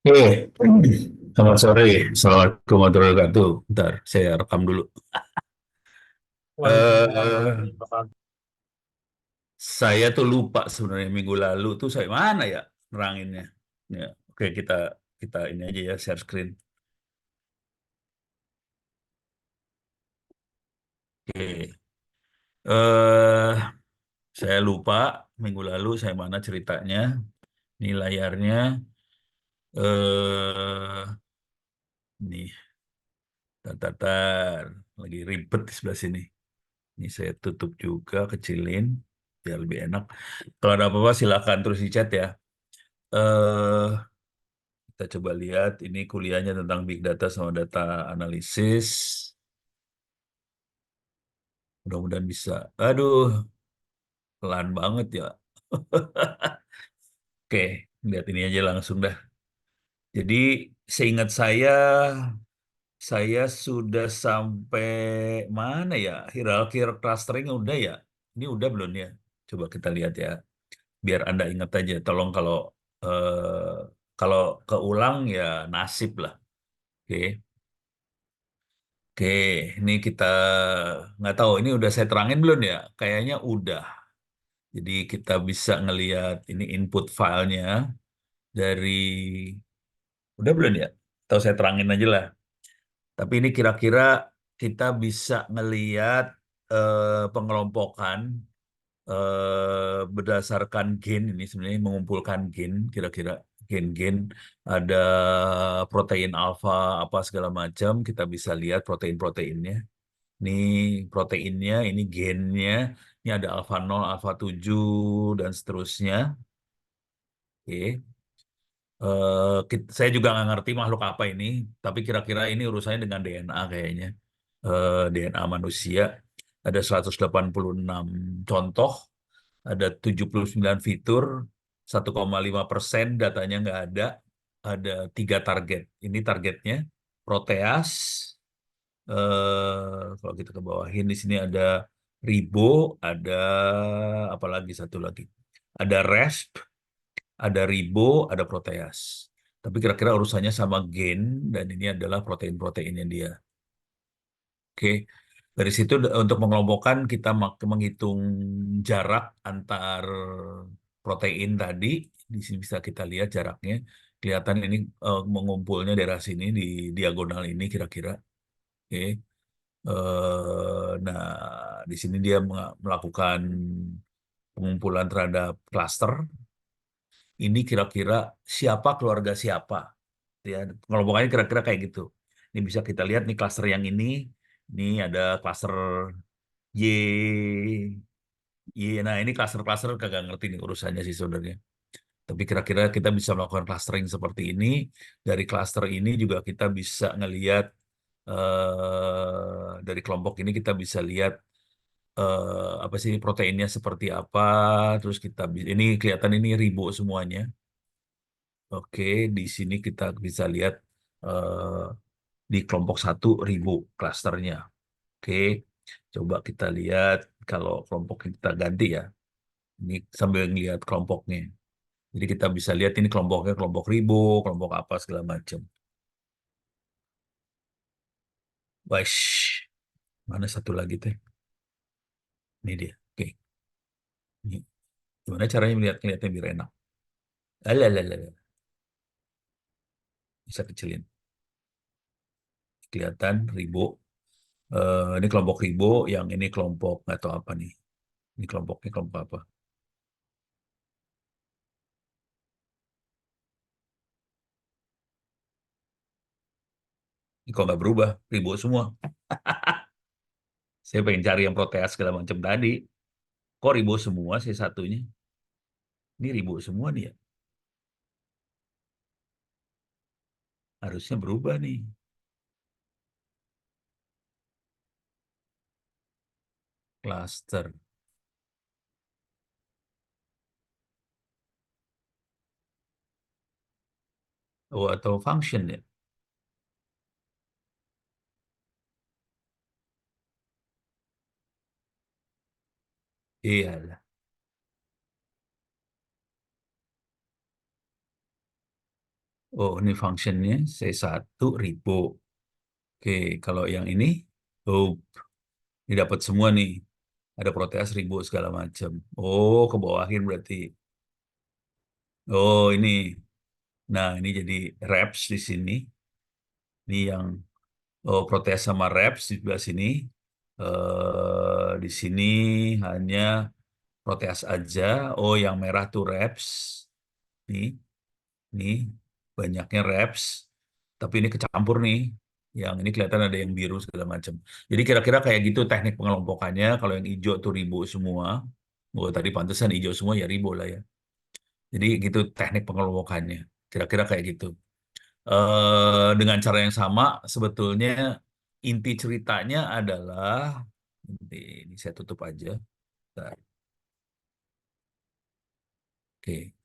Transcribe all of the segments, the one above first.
Oke, selamat sore. Assalamualaikum warahmatullahi wabarakatuh. Bentar, saya rekam dulu. Waalaikumsalam eh warahmatullahi wabarakatuh. saya tuh lupa sebenarnya minggu lalu tuh saya mana ya neranginnya. Ya, oke kita kita ini aja ya share screen. Oke, eh saya lupa minggu lalu saya mana ceritanya. Ini layarnya. Nih, tar, lagi ribet di sebelah sini. Ini saya tutup juga, kecilin biar lebih enak. Kalau ada apa-apa silakan terus di chat ya. eh Kita coba lihat ini kuliahnya tentang big data sama data analisis. Mudah-mudahan bisa. Aduh, pelan banget ya. Oke, lihat ini aja langsung dah. Jadi seingat saya sudah sampai mana ya? Hierarki clustering udah ya? Ini udah belum ya? Coba kita lihat ya. Biar Anda ingat aja. Tolong kalau keulang ya nasib lah. Oke. Oke, ini kita nggak tahu ini udah saya terangin belum ya? Kayaknya udah. Jadi kita bisa ngelihat ini input filenya dari udah belum ya? Atau saya terangin aja lah. Tapi ini kira-kira kita bisa ngelihat pengelompokan berdasarkan gen ini sebenarnya mengumpulkan gen kira-kira gen-gen ada protein alfa apa segala macam kita bisa lihat protein-proteinnya. Ini proteinnya, ini gennya, ini ada alfa 0, alfa 7, dan seterusnya. Oke. Saya juga nggak ngerti makhluk apa ini, tapi kira-kira ini urusannya dengan DNA kayaknya. DNA manusia. Ada 186 contoh, ada 79 fitur, 1,5% datanya nggak ada. Ada 3 target. Ini targetnya, proteas, kalau kita ke bawahin di sini ada ribo, ada apa lagi satu lagi, ada resp, ada ribo, ada proteas. Tapi kira-kira urusannya sama gen dan ini adalah protein-proteinnya dia. Oke, dari situ untuk mengelompokkan kita menghitung jarak antar protein tadi. Di sini bisa kita lihat jaraknya. Kelihatan ini mengumpulnya daerah sini di diagonal ini kira-kira. Oke. Nah, di sini dia melakukan pengumpulan terhadap klaster. Ini kira-kira siapa keluarga siapa. Ya, pengelompokannya kira-kira kayak gitu. Ini bisa kita lihat nih klaster yang ini. Ini ada klaster Y, nah ini klaster-klaster kagak ngerti nih urusannya sih sebenarnya. Tapi kira-kira kita bisa melakukan clustering seperti ini. Dari cluster ini juga kita bisa ngelihat dari kelompok ini kita bisa lihat apa sih proteinnya seperti apa. Terus ini kelihatan ini ribo semuanya. Oke, di sini kita bisa lihat eh, di kelompok satu ribu klasternya. Oke, coba kita lihat kalau kelompok kita ganti ya. Ini sambil ngelihat kelompoknya. Jadi kita bisa lihat ini kelompoknya kelompok ribu, kelompok apa segala macam. Wash, mana satu lagi teh? Ini dia. Oke, ini gimana caranya melihatnya biar enak? Alah, bisa kecilin. Kelihatan ribu. Ini kelompok ribu, yang ini kelompok nggak tahu apa nih. Ini kelompoknya kelompok apa? Ini kok nggak berubah? Ribu semua. Saya pengen cari yang proteas segala macam tadi. Kok ribu semua sih satunya? Ini ribu semua nih ya. Harusnya berubah nih. Cluster. Oh, atau function ya? Iya lah. Oh, ini functionnya C1 ribu. Oke, kalau yang ini, oh, ini dapat semua nih. Ada Proteus ribu segala macam. Oh, ke bawahin berarti. Oh, ini. Nah, ini jadi reps di sini. Ini yang Proteus sama reps di sebelah sini. Di sini hanya Proteus aja. Oh, yang merah tuh reps. Nih, banyaknya reps. Tapi ini kecampur nih. Yang ini kelihatan ada yang biru segala macam. Jadi kira-kira kayak gitu teknik pengelompokannya. Kalau yang hijau tuh ribu semua. Oh, tadi pantesan hijau semua ya ribu lah ya. Jadi gitu teknik pengelompokannya. Kira-kira kayak gitu. Dengan cara yang sama, sebetulnya inti ceritanya adalah ini saya tutup aja. Bentar. Oke,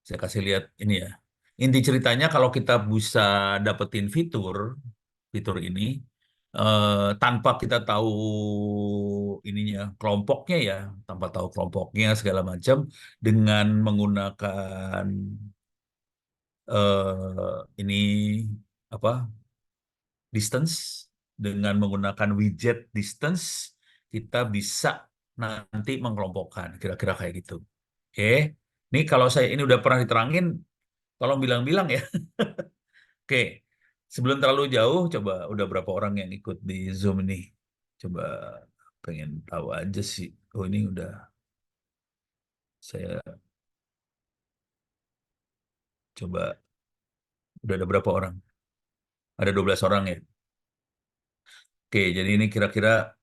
saya kasih lihat ini ya. Inti ceritanya kalau kita bisa dapetin fitur ini tanpa kita tahu ininya kelompoknya ya, tanpa tahu kelompoknya segala macam dengan menggunakan ini apa distance dengan menggunakan widget distance kita bisa nanti mengelompokkan kira-kira kayak gitu. Oke, ini kalau saya ini udah pernah diterangin, tolong bilang-bilang ya. Oke, sebelum terlalu jauh, coba udah berapa orang yang ikut di Zoom ini? Coba pengen tahu aja sih. Oh ini udah saya coba udah ada berapa orang? Ada 12 orang ya. Oke, jadi ini kira-kira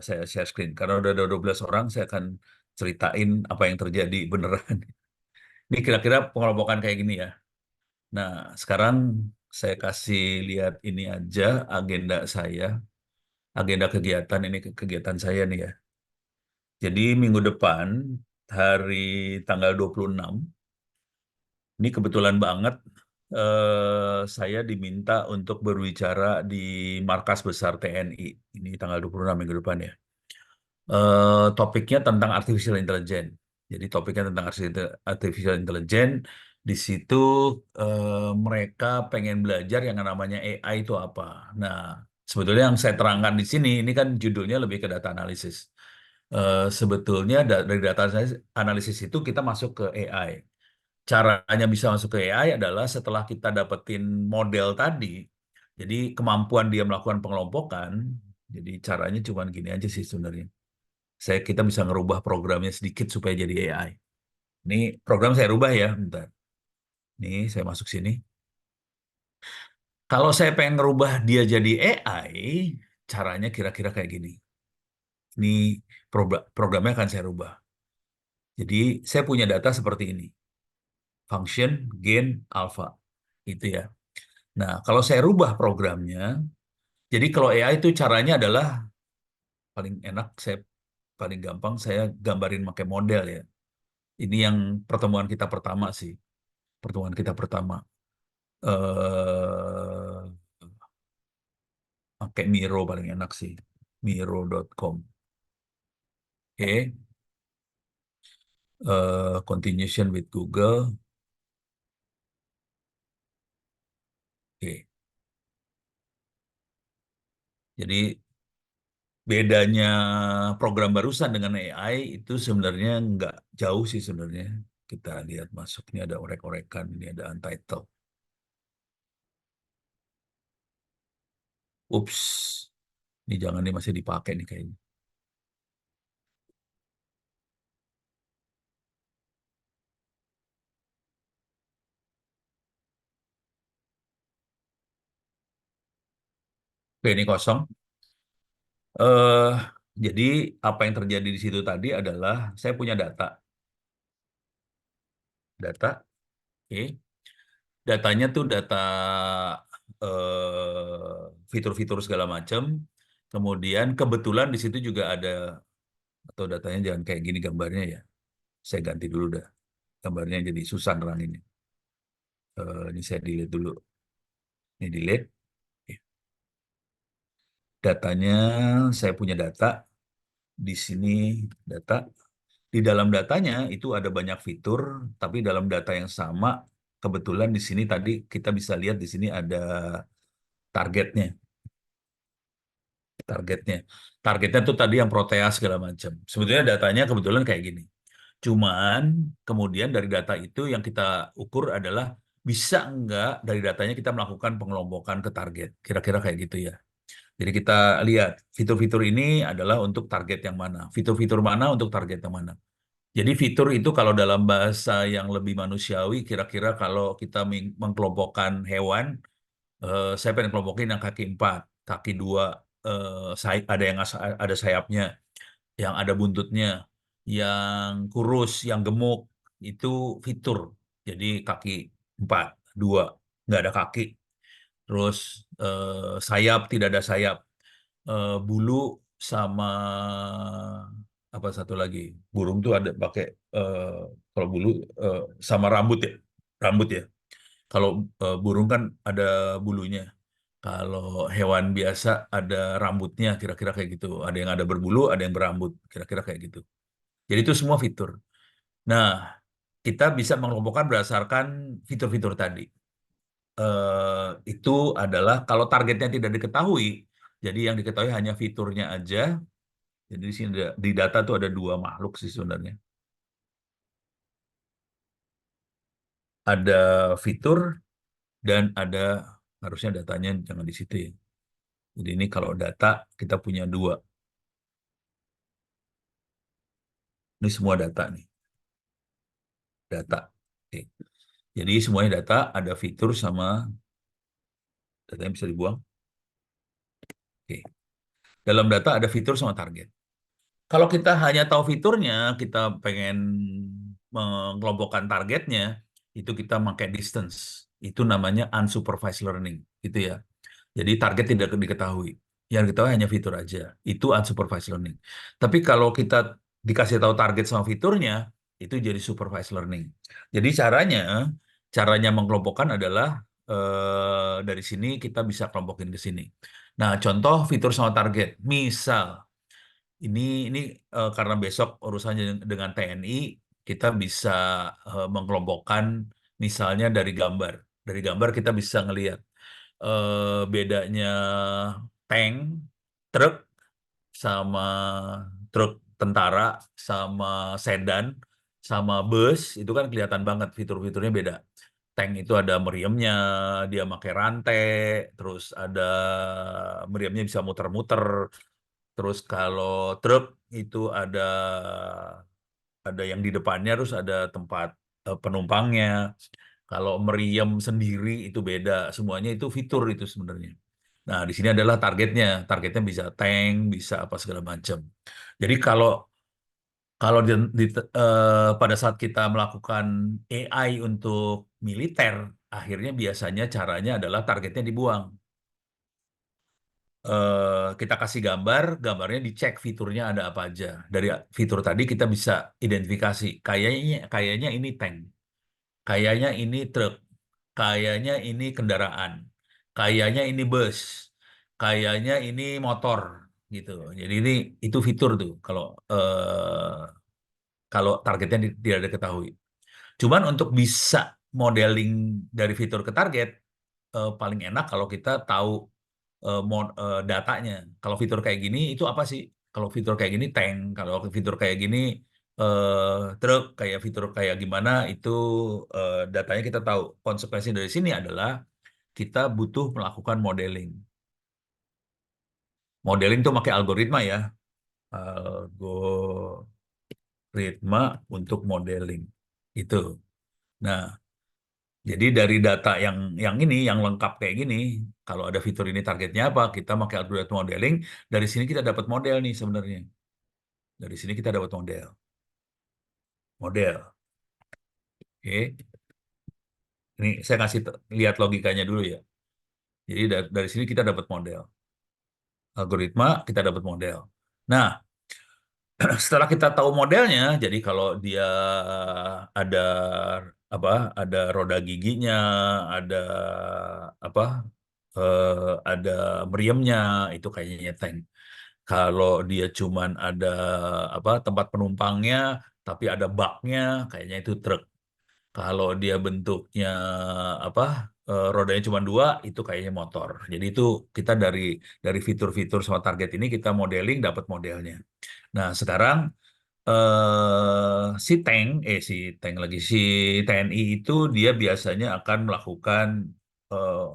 saya share screen. Karena udah ada 12 orang, saya akan ceritain apa yang terjadi beneran. Ini kira-kira pengelompokan kayak gini ya. Nah, sekarang saya kasih lihat ini aja agenda saya, agenda kegiatan ini kegiatan saya nih ya. Jadi minggu depan, hari tanggal 26, ini kebetulan banget saya diminta untuk berbicara di Markas Besar TNI. Ini tanggal 26 minggu depan ya. Topiknya tentang artificial intelligence. Jadi topiknya tentang artificial intelligence. Di situ mereka pengen belajar yang namanya AI itu apa. Nah, sebetulnya yang saya terangkan di sini, ini kan judulnya lebih ke data analisis. Sebetulnya dari data analisis itu kita masuk ke AI. Caranya bisa masuk ke AI adalah setelah kita dapetin model tadi, jadi kemampuan dia melakukan pengelompokan, jadi caranya cuma gini aja sih sebenarnya. Kita bisa ngerubah programnya sedikit supaya jadi AI. Ini program saya rubah ya, bentar. Nih saya masuk sini. Kalau saya pengen ngerubah dia jadi AI, caranya kira-kira kayak gini. Ini programnya akan saya rubah. Jadi saya punya data seperti ini. Function, gain, alpha. Gitu ya. Nah, kalau saya rubah programnya, jadi kalau AI itu caranya adalah paling enak, saya paling gampang saya gambarin pakai model ya. Ini yang pertemuan kita pertama sih. Pertemuan kita pertama. eh Pakai Miro paling enak sih. Miro.com. Oke. Continuation with Google. Oke. Jadi bedanya program barusan dengan AI itu sebenarnya nggak jauh sih sebenarnya. Kita lihat masuk, ini ada orek-orekan, ini ada untitled. Ups, ini jangan nih masih dipakai nih kayaknya. Oke, ini kosong. eh jadi apa yang terjadi di situ tadi adalah saya punya data, oke. Datanya tuh data fitur-fitur segala macam. Kemudian kebetulan di situ juga ada atau datanya jangan kayak gini gambarnya ya. Saya ganti dulu dah. Gambarnya jadi susah neranginnya. Ini saya delete dulu. Ini delete. Oke. Datanya saya punya data di sini data. Di dalam datanya itu ada banyak fitur, tapi dalam data yang sama kebetulan di sini tadi kita bisa lihat di sini ada targetnya, targetnya, targetnya tuh tadi yang proteas segala macam. Sebetulnya datanya kebetulan kayak gini. Cuman kemudian dari data itu yang kita ukur adalah bisa nggak dari datanya kita melakukan pengelompokan ke target. Kira-kira kayak gitu ya. Jadi kita lihat fitur-fitur ini adalah untuk target yang mana, fitur-fitur mana untuk target yang mana. Jadi fitur itu kalau dalam bahasa yang lebih manusiawi, kira-kira kalau kita mengkelompokkan hewan, saya pengen kelompokin yang kaki empat, kaki dua, ada yang ada sayapnya, yang ada buntutnya, yang kurus, yang gemuk, itu fitur. Jadi kaki empat, dua, nggak ada kaki. Terus sayap, tidak ada sayap. Bulu sama apa satu lagi. Burung tuh ada pakai, kalau bulu eh, sama rambut ya. Rambut ya. Kalau burung kan ada bulunya. Kalau hewan biasa ada rambutnya, kira-kira kayak gitu. Ada yang ada berbulu, ada yang berambut, kira-kira kayak gitu. Jadi itu semua fitur. Nah, kita bisa mengelompokkan berdasarkan fitur-fitur tadi. Itu adalah kalau targetnya tidak diketahui, jadi yang diketahui hanya fiturnya aja. Jadi di sini di data tuh ada dua makhluk sih sebenarnya. Ada fitur dan ada, harusnya datanya jangan di situ ya. Jadi ini kalau data kita punya dua. Ini semua data nih, data. Oke. Jadi semuanya data, ada fitur sama data yang bisa dibuang. Oke. Dalam data ada fitur sama target. Kalau kita hanya tahu fiturnya, kita pengen mengelompokkan targetnya, itu kita pakai distance. Itu namanya unsupervised learning, gitu ya. Jadi target tidak diketahui. Yang diketahui hanya fitur aja. Itu unsupervised learning. Tapi kalau kita dikasih tahu target sama fiturnya, itu jadi supervised learning. Jadi caranya mengelompokkan adalah dari sini kita bisa kelompokin ke sini. Nah, contoh fitur sama target. Misal, ini karena besok urusannya dengan TNI, kita bisa mengelompokkan misalnya dari gambar. Dari gambar kita bisa ngelihat bedanya tank, truk, sama truk tentara, sama sedan, sama bus, itu kan kelihatan banget fitur-fiturnya beda. Tank itu ada meriamnya, dia pakai rantai, terus ada meriamnya bisa muter-muter. Terus kalau truk itu ada yang di depannya, terus ada tempat penumpangnya. Kalau meriam sendiri itu beda, semuanya itu fitur itu sebenarnya. Nah, di sini adalah targetnya. Targetnya bisa tank, bisa apa segala macam. Jadi kalau kalau pada saat kita melakukan AI untuk militer, akhirnya biasanya caranya adalah targetnya dibuang. Kita kasih gambar, gambarnya dicek fiturnya ada apa aja. Dari fitur tadi kita bisa identifikasi, kayaknya ini tank, kayaknya ini truk, kayaknya ini kendaraan, kayaknya ini bus, kayaknya ini motor, gitu. Jadi itu fitur tuh kalau targetnya tidak diketahui. Cuman untuk bisa modeling dari fitur ke target, paling enak kalau kita tahu datanya. Kalau fitur kayak gini itu apa sih? Kalau fitur kayak gini tank, kalau fitur kayak gini truk, kayak fitur kayak gimana itu datanya kita tahu. Konsekuensi dari sini adalah kita butuh melakukan modeling. Modeling tuh pakai algoritma ya, algoritma untuk modeling itu. Nah, jadi dari data yang ini, yang lengkap kayak gini, kalau ada fitur ini targetnya apa, kita pakai algoritma modeling, dari sini kita dapat model nih sebenarnya. Dari sini kita dapat model. Model. Oke. Ini saya kasih lihat logikanya dulu ya. Jadi dari sini kita dapat model. Algoritma, kita dapat model. Nah, setelah kita tahu modelnya, jadi kalau dia ada apa, ada roda giginya, ada apa, ada meriamnya, itu kayaknya tank. Kalau dia cuman ada apa tempat penumpangnya, tapi ada baknya, kayaknya itu truk. Kalau dia bentuknya apa rodanya cuma dua, itu kayaknya motor. Jadi itu kita dari fitur-fitur sama target ini kita modeling dapat modelnya. Nah sekarang si tank lagi si TNI itu dia biasanya akan melakukan eh,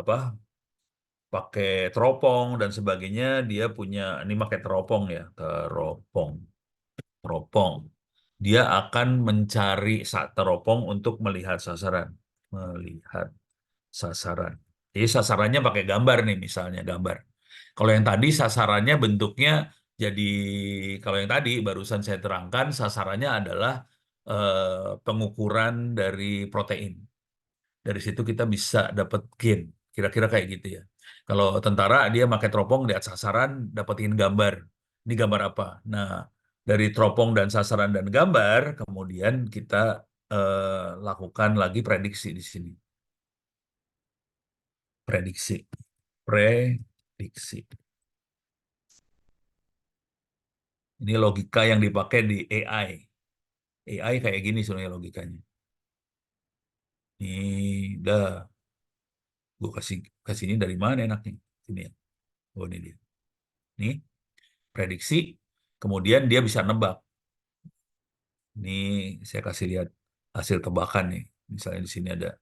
apa pakai teropong dan sebagainya. Dia punya ini pakai teropong ya, teropong, teropong. Dia akan mencari teropong untuk melihat sasaran, melihat sasaran. Jadi sasarannya pakai gambar nih, misalnya gambar. Kalau yang tadi sasarannya bentuknya jadi, kalau yang tadi barusan saya terangkan sasarannya adalah pengukuran dari protein. Dari situ kita bisa dapat gain. Kira-kira kayak gitu ya. Kalau tentara dia pakai teropong lihat sasaran, dapetin gambar. Ini gambar apa? Nah, dari teropong dan sasaran dan gambar, kemudian kita lakukan lagi prediksi di sini. Prediksi. Prediksi. Ini logika yang dipakai di AI. AI kayak gini sebenarnya logikanya. Ini dah, gue kasih kasih ini dari mana enaknya? Sini ya. Oh ini dia. Nih, prediksi. Kemudian dia bisa nebak. Ini saya kasih lihat hasil tebakan nih. Misalnya di sini ada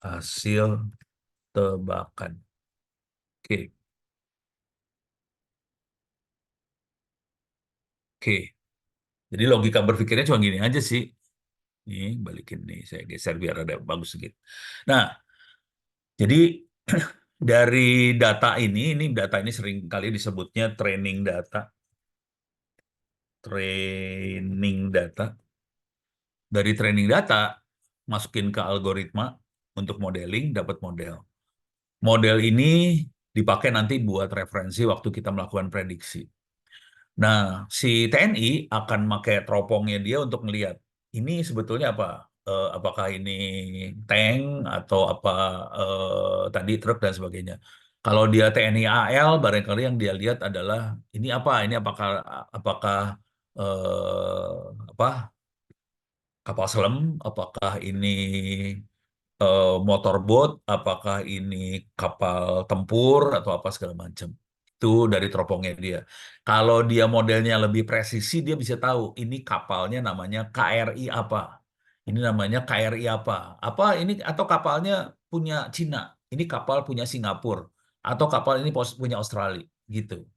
hasil tebakan. Oke, oke. Jadi logika berpikirnya cuma gini aja sih. Nih, balikin nih. Saya geser biar ada bagus sedikit. Nah, jadi dari ini data ini sering kali disebutnya training data. Training data. Dari training data, masukin ke algoritma untuk modeling, dapat model. Model ini dipakai nanti buat referensi waktu kita melakukan prediksi. Nah, si TNI akan pakai teropongnya dia untuk melihat ini sebetulnya apa? Apakah ini tank atau apa tadi truk dan sebagainya. Kalau dia TNI AL, barangkali yang dia lihat adalah ini apa? Ini apakah apa kapal selam? Apakah ini motorboat, apakah ini kapal tempur atau apa segala macam. Itu dari teropongnya dia. Kalau dia modelnya lebih presisi, dia bisa tahu ini kapalnya namanya KRI apa. Ini namanya KRI apa. Apa ini atau kapalnya punya Cina. Ini kapal punya Singapura. Atau kapal ini punya Australia gitu.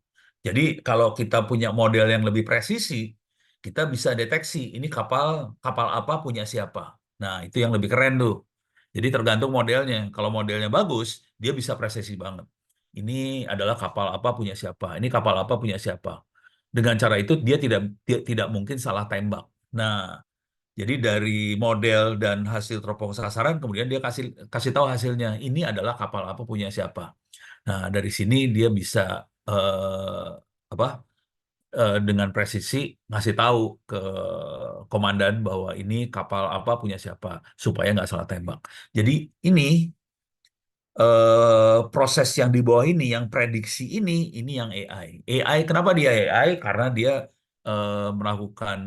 Jadi kalau kita punya model yang lebih presisi, kita bisa deteksi ini kapal kapal apa punya siapa. Nah, itu yang lebih keren tuh. Jadi tergantung modelnya. Kalau modelnya bagus, dia bisa presisi banget. Ini adalah kapal apa punya siapa. Ini kapal apa punya siapa. Dengan cara itu dia tidak mungkin salah tembak. Nah, jadi dari model dan hasil teropong sasaran, kemudian dia kasih kasih tahu hasilnya. Ini adalah kapal apa punya siapa. Nah, dari sini dia bisa apa dengan presisi ngasih tahu ke komandan bahwa ini kapal apa punya siapa supaya nggak salah tembak. Jadi ini proses yang di bawah ini, yang prediksi ini yang AI. AI kenapa dia AI? Karena dia melakukan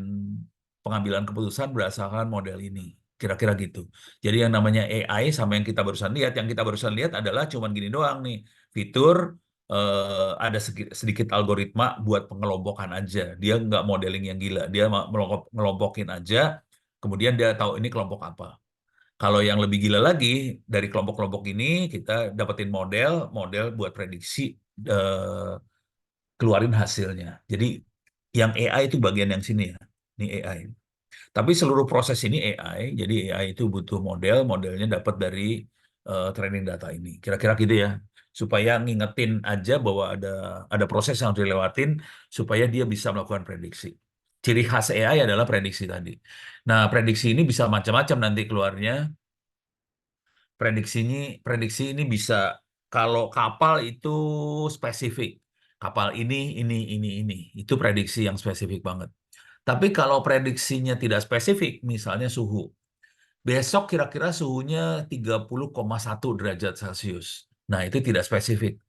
pengambilan keputusan berdasarkan model ini. Kira-kira gitu. Jadi yang namanya AI sama yang kita barusan lihat adalah cuman gini doang nih, fitur ada sedikit algoritma buat pengelompokan aja. Dia nggak modeling yang gila, dia ngelompokin aja, kemudian dia tahu ini kelompok apa. Kalau yang lebih gila lagi, dari kelompok-kelompok ini kita dapetin model buat prediksi, eh, keluarin hasilnya. Jadi yang AI itu bagian yang sini ya, ini AI. Tapi seluruh proses ini AI, jadi AI itu butuh modelnya dapat dari training data ini. Kira-kira gitu ya, supaya ngingetin aja bahwa ada proses yang harus dilewatin supaya dia bisa melakukan prediksi. Ciri khas AI adalah prediksi tadi. Nah, prediksi ini bisa macam-macam nanti keluarnya. Prediksi ini bisa kalau kapal itu spesifik. Kapal ini. Itu prediksi yang spesifik banget. Tapi kalau prediksinya tidak spesifik, misalnya suhu. Besok kira-kira suhunya 30,1 derajat Celcius. Nah, itu tidak spesifik.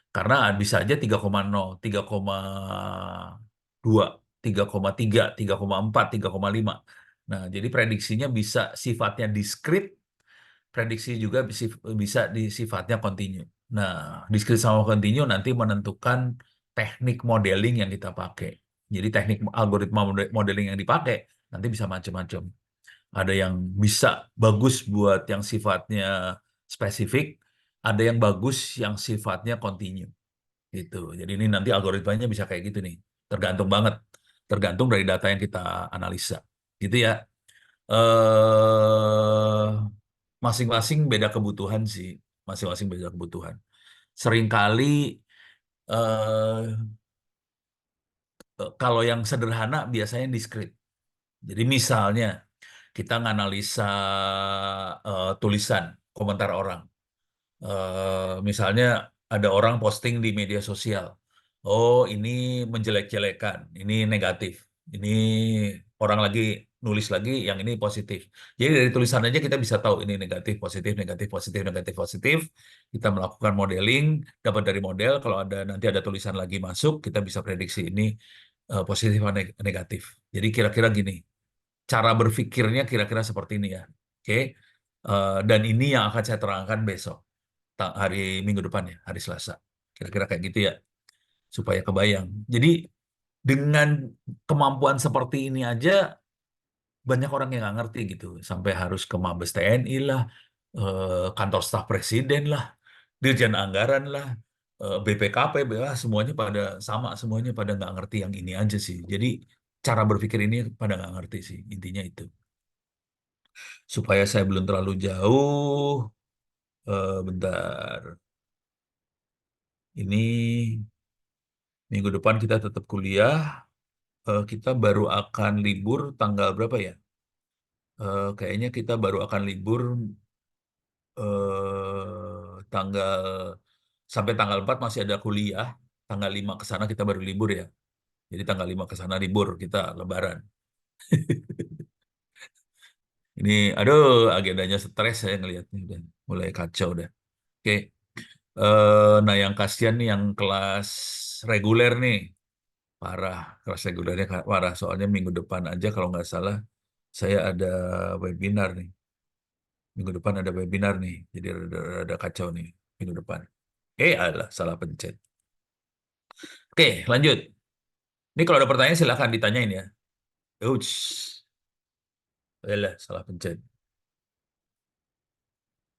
Karena bisa aja 3,0, 3,2, 3,3, 3,4, 3,5. Nah, jadi prediksinya bisa sifatnya diskrit, prediksi juga bisa di sifatnya kontinu. Nah, diskrit sama kontinu nanti menentukan teknik modeling yang kita pakai. Jadi teknik algoritma modeling yang dipakai nanti bisa macam-macam. Ada yang bisa bagus buat yang sifatnya spesifik, ada yang bagus yang sifatnya kontinu. Gitu. Jadi ini nanti algoritmanya bisa kayak gitu nih. Tergantung banget. Tergantung dari data yang kita analisa. Gitu ya. eh Masing-masing beda kebutuhan sih. Masing-masing beda kebutuhan. Seringkali eh kalau yang sederhana biasanya diskrit. Jadi misalnya kita nganalisa tulisan, komentar orang. Misalnya ada orang posting di media sosial. Oh, ini menjelek-jelekan, ini negatif. Ini orang lagi nulis lagi, yang ini positif. Jadi dari tulisan aja kita bisa tahu ini negatif, positif, negatif, positif, negatif, positif. Kita melakukan modeling, dapat dari model. Kalau ada nanti ada tulisan lagi masuk, kita bisa prediksi ini positif atau negatif. Jadi kira-kira gini, cara berpikirnya kira-kira seperti ini ya. Oke. Dan ini yang akan saya terangkan besok hari Minggu depan ya, hari Selasa. Kira-kira kayak gitu ya, supaya kebayang. Jadi dengan kemampuan seperti ini aja banyak orang yang nggak ngerti gitu, sampai harus ke Mabes TNI lah, kantor staf presiden lah, Dirjen Anggaran lah, BPKP, semuanya pada sama, semuanya pada nggak ngerti yang ini aja sih. Jadi cara berpikir ini pada nggak ngerti sih, intinya itu. Supaya saya belum terlalu jauh, bentar. Ini minggu depan kita tetap kuliah. Kita baru akan libur tanggal berapa ya? Kayaknya kita baru akan libur tanggal sampai tanggal 4 masih ada kuliah. Tanggal 5 ke sana kita baru libur ya. Jadi tanggal 5 ke sana libur kita Lebaran. Ini aduh agendanya stres saya ngelihatnya udah mulai kacau udah. Oke. Nah yang kasihan nih yang kelas reguler nih parah. Kelas regulernya parah soalnya minggu depan aja kalau nggak salah saya ada webinar nih. Minggu depan ada webinar nih. Jadi ada kacau nih minggu depan. Alah, salah pencet. Oke, lanjut. Ini kalau ada pertanyaan silahkan ditanyain ya. Ouch. Alah, salah pencet.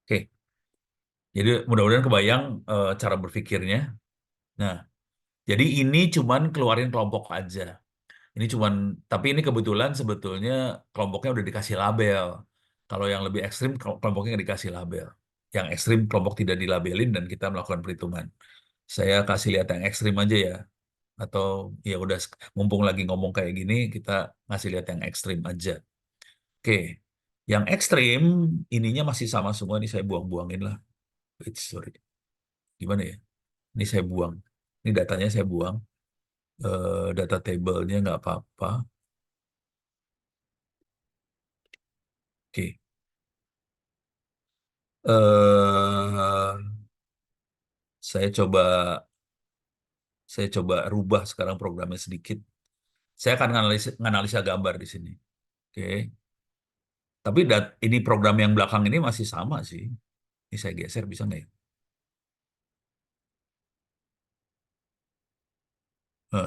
Oke, jadi mudah-mudahan kebayang cara berpikirnya. Nah, jadi ini cuman keluarin kelompok aja. Ini cuman, tapi ini kebetulan sebetulnya kelompoknya udah dikasih label. Kalau yang lebih ekstrim, kelompoknya nggak dikasih label. Yang ekstrim kelompok tidak dilabelin dan kita melakukan perhitungan. Saya kasih lihat yang ekstrim aja ya. Atau ya udah mumpung lagi ngomong kayak gini, kita ngasih lihat yang ekstrim aja. Oke, yang ekstrim ininya masih sama semua. Ini saya buang-buangin lah. Wait, sorry. Gimana ya? Ini saya buang. Ini datanya saya buang. Data table-nya nggak apa-apa. Oke. eh saya coba rubah sekarang programnya sedikit. Saya akan nganalisa gambar di sini. Oke. Tapi ini program yang belakang ini masih sama sih. Ini saya geser bisa nggak ya?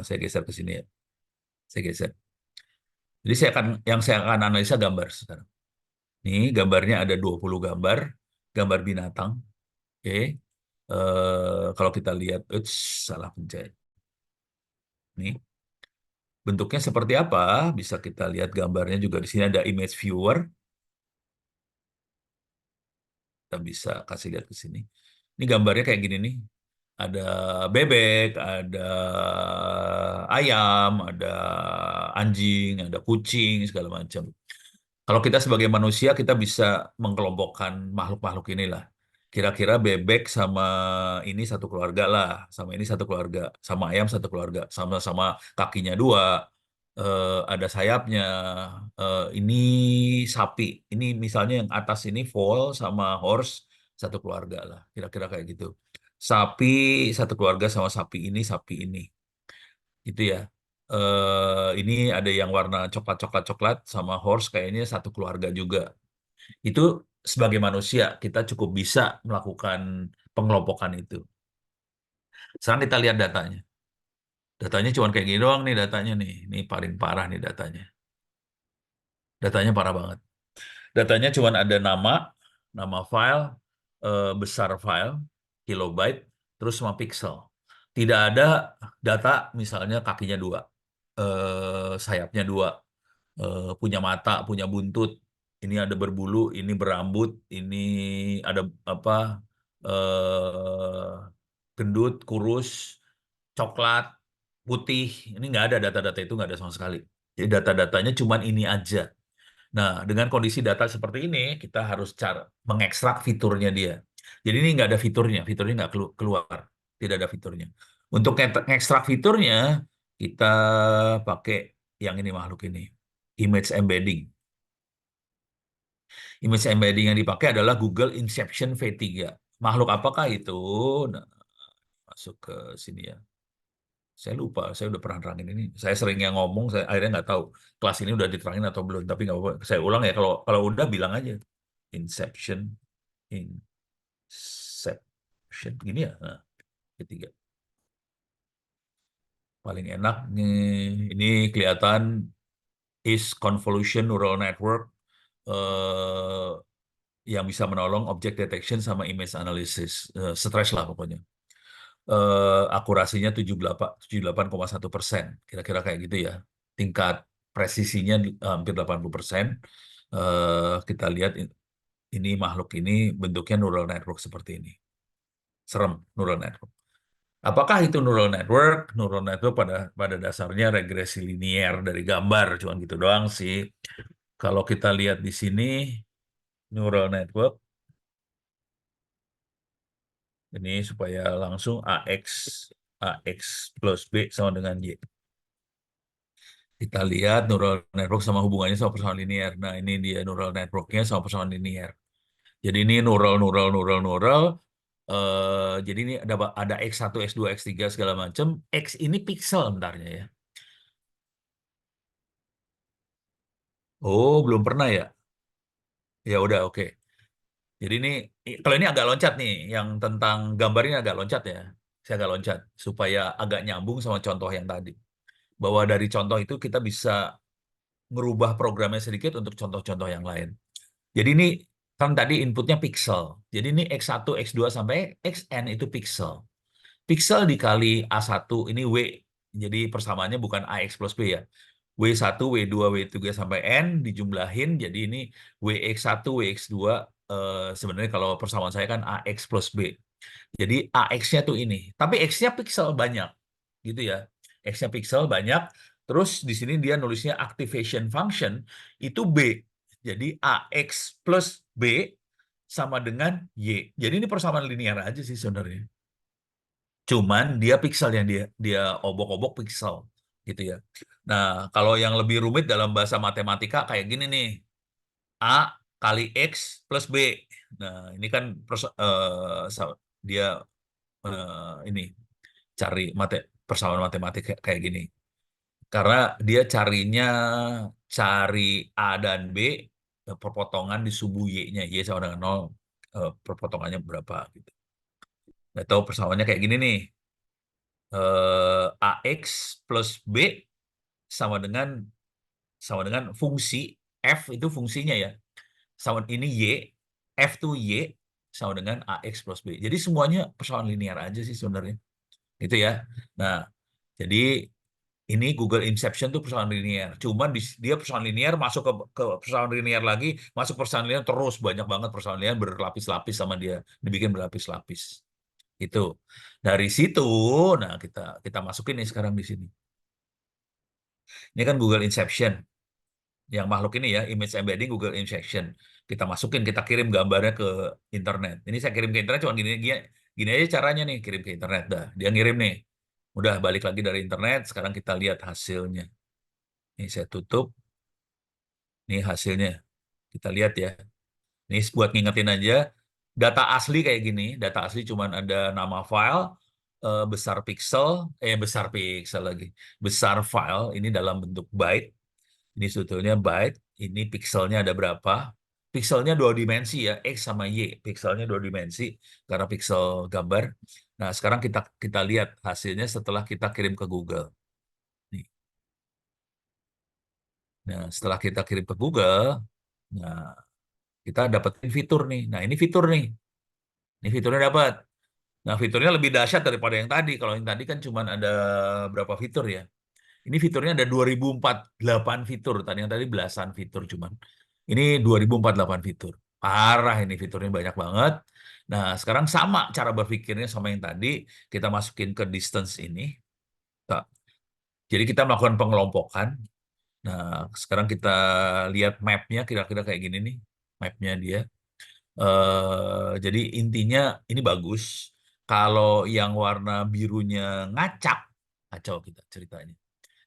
Saya geser ke sini ya. Saya geser. Jadi saya akan analisa gambar sekarang. Ini gambarnya ada 20 gambar, gambar binatang. Oke. Kalau kita lihat, salah pencet. Nih, bentuknya seperti apa? Bisa kita lihat gambarnya juga di sini ada image viewer. Kita bisa kasih lihat ke sini. Ini gambarnya kayak gini nih. Ada bebek, ada ayam, ada anjing, ada kucing, segala macam. Kalau kita sebagai manusia, kita bisa mengkelompokkan makhluk-makhluk inilah. Kira-kira bebek sama ini satu keluarga lah, sama ini satu keluarga, sama ayam satu keluarga, sama-sama kakinya dua, ada sayapnya. Ini sapi, ini misalnya yang atas ini foal sama horse satu keluarga lah, kira-kira kayak gitu. Sapi satu keluarga sama sapi ini, gitu ya. Ini ada yang warna coklat-coklat-coklat sama horse kayaknya satu keluarga juga. Itu sebagai manusia kita cukup bisa melakukan pengelompokan itu. Sekarang kita lihat datanya. Datanya cuma kayak gini doang nih datanya nih. Ini paling parah nih datanya. Datanya parah banget. Datanya cuma ada nama file, besar file, kilobyte, terus sama pixel. Tidak ada data misalnya kakinya dua, sayapnya dua, punya mata, punya buntut, ini ada berbulu, ini berambut, ini ada apa, gendut, kurus, coklat, putih. Ini nggak ada data-data itu nggak ada sama sekali. Jadi data-datanya cuma ini aja. Nah, dengan kondisi data seperti ini, kita harus cara mengekstrak fiturnya dia. Jadi ini nggak ada fiturnya nggak keluar, tidak ada fiturnya. Untuk ngekstrak fiturnya, kita pakai yang ini makhluk ini, image embedding. Image embedding yang dipakai adalah Google Inception V3. Makhluk apakah itu? Nah, masuk ke sini ya. Saya lupa, saya udah pernah terangin ini. Saya sering yang ngomong, saya akhirnya nggak tahu kelas ini udah diterangin atau belum. Tapi nggak apa-apa. Saya ulang ya, kalau kalau udah bilang aja. Inception, Inception, gini ya. Nah, ketiga. Paling enak nih, ini kelihatan is convolution neural network eh, yang bisa menolong object detection sama image analysis. Stres lah pokoknya. Akurasinya 78,1%, kira-kira kayak gitu ya. Tingkat presisinya hampir 80%. Kita lihat ini makhluk ini bentuknya neural network seperti ini. Serem, neural network. Apakah itu neural network? Neural network pada pada dasarnya regresi linier dari gambar, cuman gitu doang sih. Kalau kita lihat di sini, neural network ini supaya langsung AX plus B sama dengan Y. Kita lihat neural network sama hubungannya sama persamaan linear. Nah, ini dia neural networknya sama persamaan linear. Jadi ini neural. Jadi ini ada X1, X2, X3 segala macam. X ini pixel bentarnya ya. Oh, belum pernah ya? Ya udah, oke. Jadi ini kalau ini agak loncat nih, yang tentang gambar ini agak loncat ya. Saya agak loncat supaya agak nyambung sama contoh yang tadi. Bahwa dari contoh itu kita bisa merubah programnya sedikit untuk contoh-contoh yang lain. Jadi ini kan tadi inputnya pixel. Jadi ini X1, X2 sampai Xn itu pixel. Pixel dikali A1 ini W. Jadi persamaannya bukan AX plus B ya. W1, W2, W3 sampai N dijumlahin. Jadi ini WX1, WX2 sebenarnya kalau persamaan saya kan AX plus B. Jadi AX-nya tuh ini. Tapi X-nya pixel banyak. Gitu ya. X-nya pixel banyak. Terus di sini dia nulisnya activation function itu B. Jadi AX plus B sama dengan Y. Jadi ini persamaan linear aja sih sebenarnya. Cuman dia pixel yang dia dia obok-obok pixel gitu ya. Nah, kalau yang lebih rumit dalam bahasa matematika kayak gini nih. A kali X plus B. Nah, ini kan dia ini cari persamaan matematika kayak gini. Karena dia cari A dan B perpotongan di subu Y-nya. Y sama dengan 0, perpotongannya berapa gitu. Nggak tahu persamaannya kayak gini nih. AX plus B sama dengan fungsi F itu fungsinya ya. Sama ini Y, F tuh Y sama dengan AX plus B. Jadi semuanya persamaan linear aja sih sebenarnya. Gitu ya. Nah, jadi ini Google Inception tuh persamaan linear. Cuman dia persamaan linear masuk ke persamaan linear lagi, masuk persamaan linear terus banyak banget persamaan linear berlapis-lapis sama dia, dibikin berlapis-lapis. Itu. Dari situ, nah kita kita masukin nih sekarang di sini. Ini kan Google Inception, yang makhluk ini ya, image embedding Google Inception. Kita masukin, kita kirim gambarnya ke internet. Ini saya kirim ke internet cuma gini, gini, gini aja caranya nih, kirim ke internet dah. Dia ngirim nih. Udah balik lagi dari internet, sekarang kita lihat hasilnya. Ini saya tutup, ini hasilnya. Kita lihat ya. Ini buat ngingetin aja, data asli kayak gini, data asli cuman ada nama file, besar pixel, besar pixel lagi, besar file ini dalam bentuk byte. Ini sebetulnya byte, ini pixelnya ada berapa? Pixelnya dua dimensi ya, X sama Y. Pixelnya dua dimensi karena pixel gambar. Nah, sekarang kita kita lihat hasilnya setelah kita kirim ke Google. Nih. Nah, setelah kita kirim ke Google, nah kita dapetin fitur nih. Nah, ini fitur nih. Ini fiturnya dapat. Nah, fiturnya lebih dahsyat daripada yang tadi. Kalau yang tadi kan cuma ada berapa fitur ya. Ini fiturnya ada 2048 fitur. Tadi yang tadi belasan fitur cuman. Ini 2048 fitur. Parah ini fiturnya banyak banget. Nah, sekarang sama cara berpikirnya sama yang tadi. Kita masukin ke distance ini. Nah, jadi kita melakukan pengelompokan. Nah, sekarang kita lihat mapnya kira-kira kayak gini nih. Mapnya dia. Jadi intinya ini bagus. Kalau yang warna birunya ngacak, kacau kita ceritanya.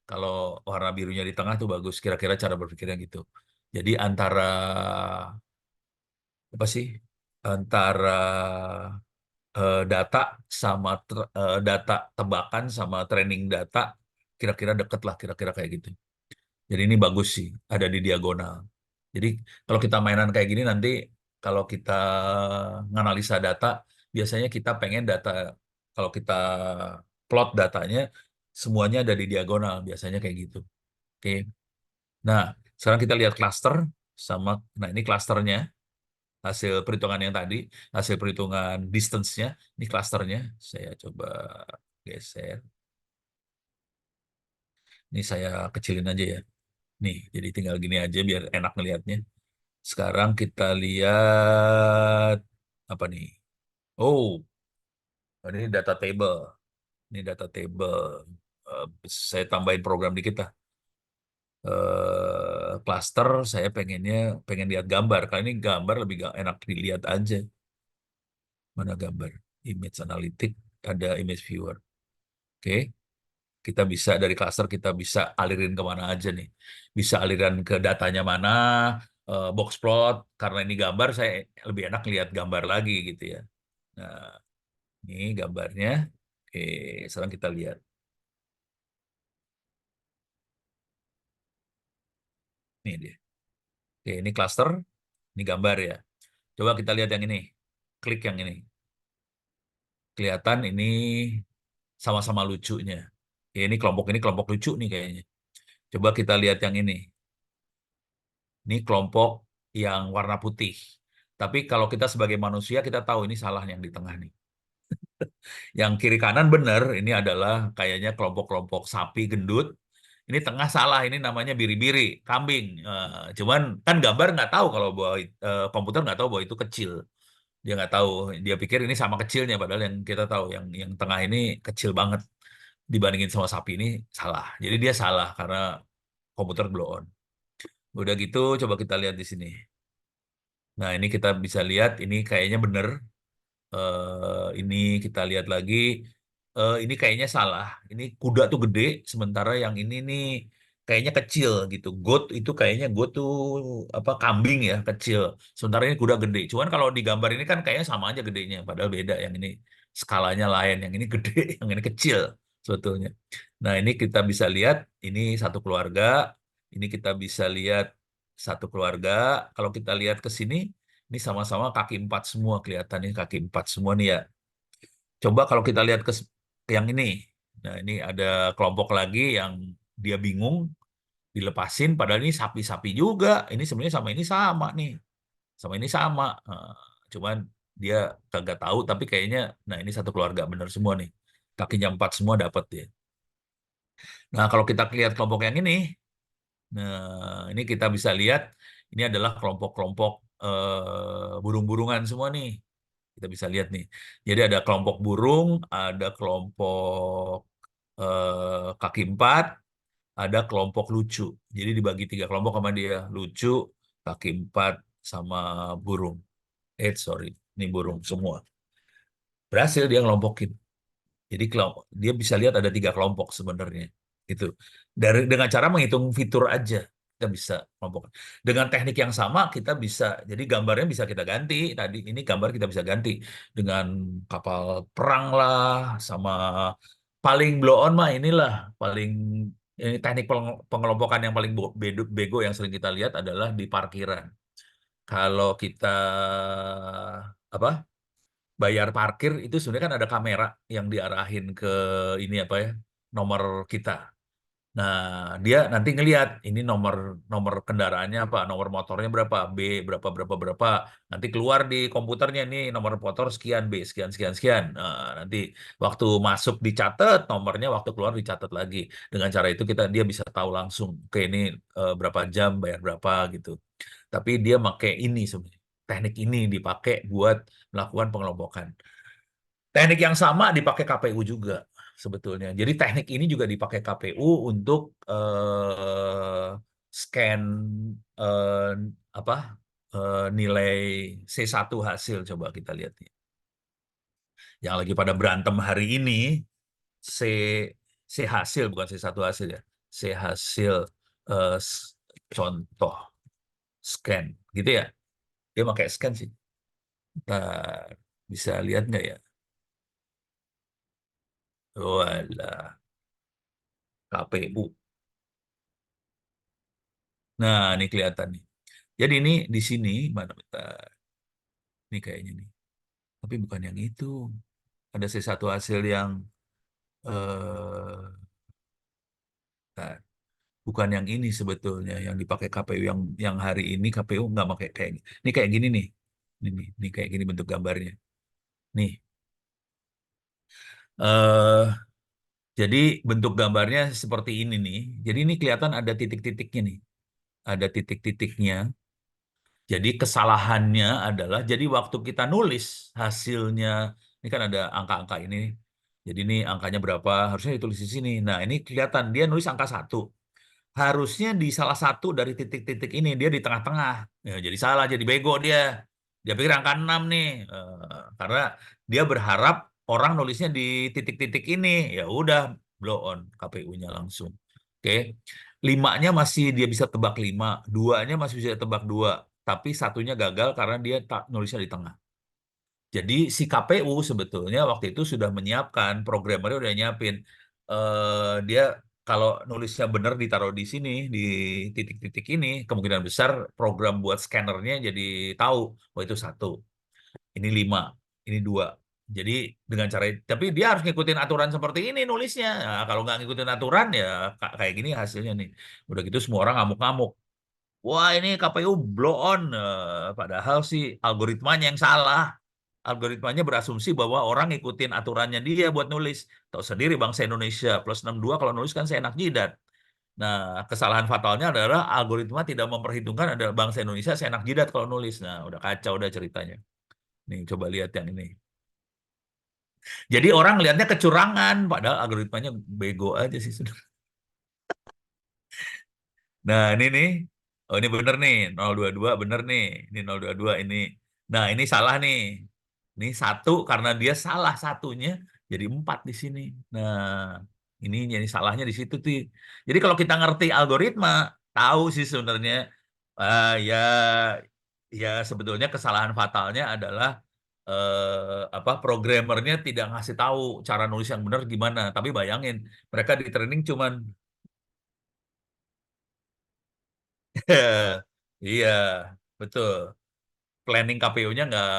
Kalau warna birunya di tengah tuh bagus. Kira-kira cara berpikirnya gitu. Jadi antara apa sih? Antara data sama data tebakan sama training data kira-kira deket lah, kira-kira kayak gitu. Jadi ini bagus sih, ada di diagonal. Jadi kalau kita mainan kayak gini nanti kalau kita nganalisa data, biasanya kita pengen data, kalau kita plot datanya, semuanya ada di diagonal, biasanya kayak gitu. Oke. Nah, sekarang kita lihat cluster sama, nah ini clusternya, hasil perhitungan yang tadi, hasil perhitungan distance-nya, ini clusternya. Saya coba geser. Ini saya kecilin aja ya. Nih, jadi tinggal gini aja biar enak ngelihatnya. Sekarang kita lihat apa nih? Oh, ini data table. Ini data table. Eh, saya tambahin program dikit lah. Cluster, saya pengen lihat gambar. Karena ini gambar lebih enak dilihat aja. Mana gambar? Image analytic, ada image viewer. Oke, kita bisa dari cluster kita bisa alirin kemana aja nih. Bisa aliran ke datanya mana, box plot. Karena ini gambar, saya lebih enak lihat gambar lagi gitu ya. Nah, ini gambarnya. Oke, sekarang kita lihat. Nih dia. Oke, ini cluster, ini gambar ya. Coba kita lihat yang ini. Klik yang ini. Kelihatan ini sama-sama lucunya. Ya, ini kelompok lucu nih kayaknya. Coba kita lihat yang ini. Ini kelompok yang warna putih. Tapi kalau kita sebagai manusia kita tahu ini salah yang di tengah nih. Yang kiri kanan benar, ini adalah kayaknya kelompok-kelompok sapi gendut. Ini tengah salah, ini namanya biri-biri, kambing. Cuman kan gambar nggak tahu kalau bahwa komputer nggak tahu bahwa itu kecil. Dia nggak tahu, dia pikir ini sama kecilnya, padahal yang kita tahu yang tengah ini kecil banget dibandingin sama sapi ini salah. Jadi dia salah karena komputer blow on. Udah gitu, coba kita lihat di sini. Nah ini kita bisa lihat, ini kayaknya bener. Ini kita lihat lagi. Ini kayaknya salah. Ini kuda tuh gede, sementara yang ini nih kayaknya kecil gitu. Goat itu kayaknya goat tuh apa kambing ya kecil. Sementara ini kuda gede. Cuman kalau di gambar ini kan kayaknya sama aja gedenya, padahal beda. Yang ini skalanya lain, yang ini gede, yang ini kecil sebetulnya. Nah ini kita bisa lihat ini satu keluarga. Ini kita bisa lihat satu keluarga. Kalau kita lihat ke sini. Ini sama-sama kaki empat semua kelihatannya kaki empat semua nih ya. Coba kalau kita lihat ke yang ini. Nah, ini ada kelompok lagi yang dia bingung dilepasin padahal ini sapi-sapi juga. Ini sebenarnya sama ini sama nih. Sama ini sama. Cuman dia kagak tahu tapi kayaknya nah ini satu keluarga bener semua nih. Kakinya empat semua dapat ya. Nah, kalau kita lihat kelompok yang ini, nah ini kita bisa lihat ini adalah kelompok-kelompok burung-burungan semua nih. Kita bisa lihat nih. Jadi ada kelompok burung, ada kelompok kaki empat, ada kelompok lucu. Jadi dibagi tiga kelompok sama dia. Lucu, kaki empat, sama burung. Sorry. Ini burung semua. Berhasil dia ngelompokin. Jadi dia bisa lihat ada tiga kelompok sebenarnya. Gitu. Dengan cara menghitung fitur aja. kita bisa kelompokkan. Dengan teknik yang sama kita bisa, jadi gambarnya bisa kita ganti. Tadi ini gambar kita bisa ganti dengan kapal perang lah, sama paling blow on mah inilah paling ini teknik pengelompokan yang paling bego yang sering kita lihat adalah di parkiran. Kalau kita apa bayar parkir itu sebenarnya kan ada kamera yang diarahin ke ini apa ya nomor kita. Nah, dia nanti ngelihat ini nomor nomor kendaraannya apa, nomor motornya berapa, B berapa berapa berapa. Nanti keluar di komputernya nih nomor motor sekian B sekian sekian sekian. Nah, nanti waktu masuk dicatat nomornya, waktu keluar dicatat lagi. Dengan cara itu dia bisa tahu langsung ke ini berapa jam bayar berapa gitu. Tapi dia pakai ini sebenarnya. Teknik ini dipakai buat melakukan pengelompokan. Teknik yang sama dipakai KPU juga sebetulnya. Jadi teknik ini juga dipakai KPU untuk scan eh, apa nilai C1 hasil. Coba kita lihat nih. Yang lagi pada berantem hari ini C C hasil bukan C1 hasil ya. C hasil eh, s- contoh scan gitu ya. Dia pakai scan sih. Ntar bisa lihat nggak ya? Walah, KPU. Nah, ini kelihatan nih. Jadi ini di sini mana bentar. Ini kayaknya nih. Tapi bukan yang itu. Ada satu hasil yang bentar. Bukan yang ini sebetulnya yang dipakai KPU yang hari ini KPU nggak pakai kayak gini. Ini kayak gini nih. Ini kayak gini bentuk gambarnya. Nih. eh jadi bentuk gambarnya seperti ini nih. Jadi ini kelihatan ada titik-titiknya nih. Ada titik-titiknya. Jadi kesalahannya adalah, jadi waktu kita nulis hasilnya, ini kan ada angka-angka ini. Jadi ini angkanya berapa, harusnya ditulis di sini. Nah ini kelihatan, dia nulis angka 1. Harusnya di salah satu dari titik-titik ini, dia di tengah-tengah. Ya, jadi salah, jadi bego dia. Dia pikir angka 6 nih. Karena dia berharap orang nulisnya di titik-titik ini. Ya udah, blow on KPU-nya langsung. Oke. Limanya masih dia bisa tebak 5, duanya masih bisa tebak 2, tapi satunya gagal karena dia tak nulisnya di tengah. Jadi si KPU sebetulnya waktu itu sudah menyiapkan, programmernya udah nyiapin. Dia kalau nulisnya benar ditaruh di sini, di titik-titik ini, kemungkinan besar program buat scannernya jadi tahu, oh itu 1, ini 5, ini 2. Jadi dengan cara, tapi dia harus ngikutin aturan seperti ini nulisnya. Nah, kalau nggak ngikutin aturan ya kayak gini hasilnya nih. Udah gitu semua orang ngamuk-ngamuk. Wah ini KPU blow on. Padahal sih algoritmanya yang salah. Algoritmanya berasumsi bahwa orang ngikutin aturannya dia buat nulis. Tahu sendiri bangsa Indonesia +62 kalau nulis kan seenak jidat. Nah, kesalahan fatalnya adalah algoritma tidak memperhitungkan ada bangsa Indonesia seenak jidat kalau nulis. Nah, udah kacau udah ceritanya. Nih, coba lihat yang ini. Jadi orang lihatnya kecurangan, padahal algoritmanya bego aja sih sudah. Nah, ini nih. Oh, ini bener nih, 022 bener nih. Ini 022 ini. Nah, ini salah nih. Ini 1 karena dia salah satunya jadi 4 di sini. Nah, ini jadi salahnya di situ tuh. Jadi kalau kita ngerti algoritma, tahu sih sebenarnya ya ya sebetulnya kesalahan fatalnya adalah apa programmernya tidak ngasih tahu cara nulis yang benar gimana. Tapi bayangin, mereka di training cuman iya, betul. Planning KPU-nya nggak,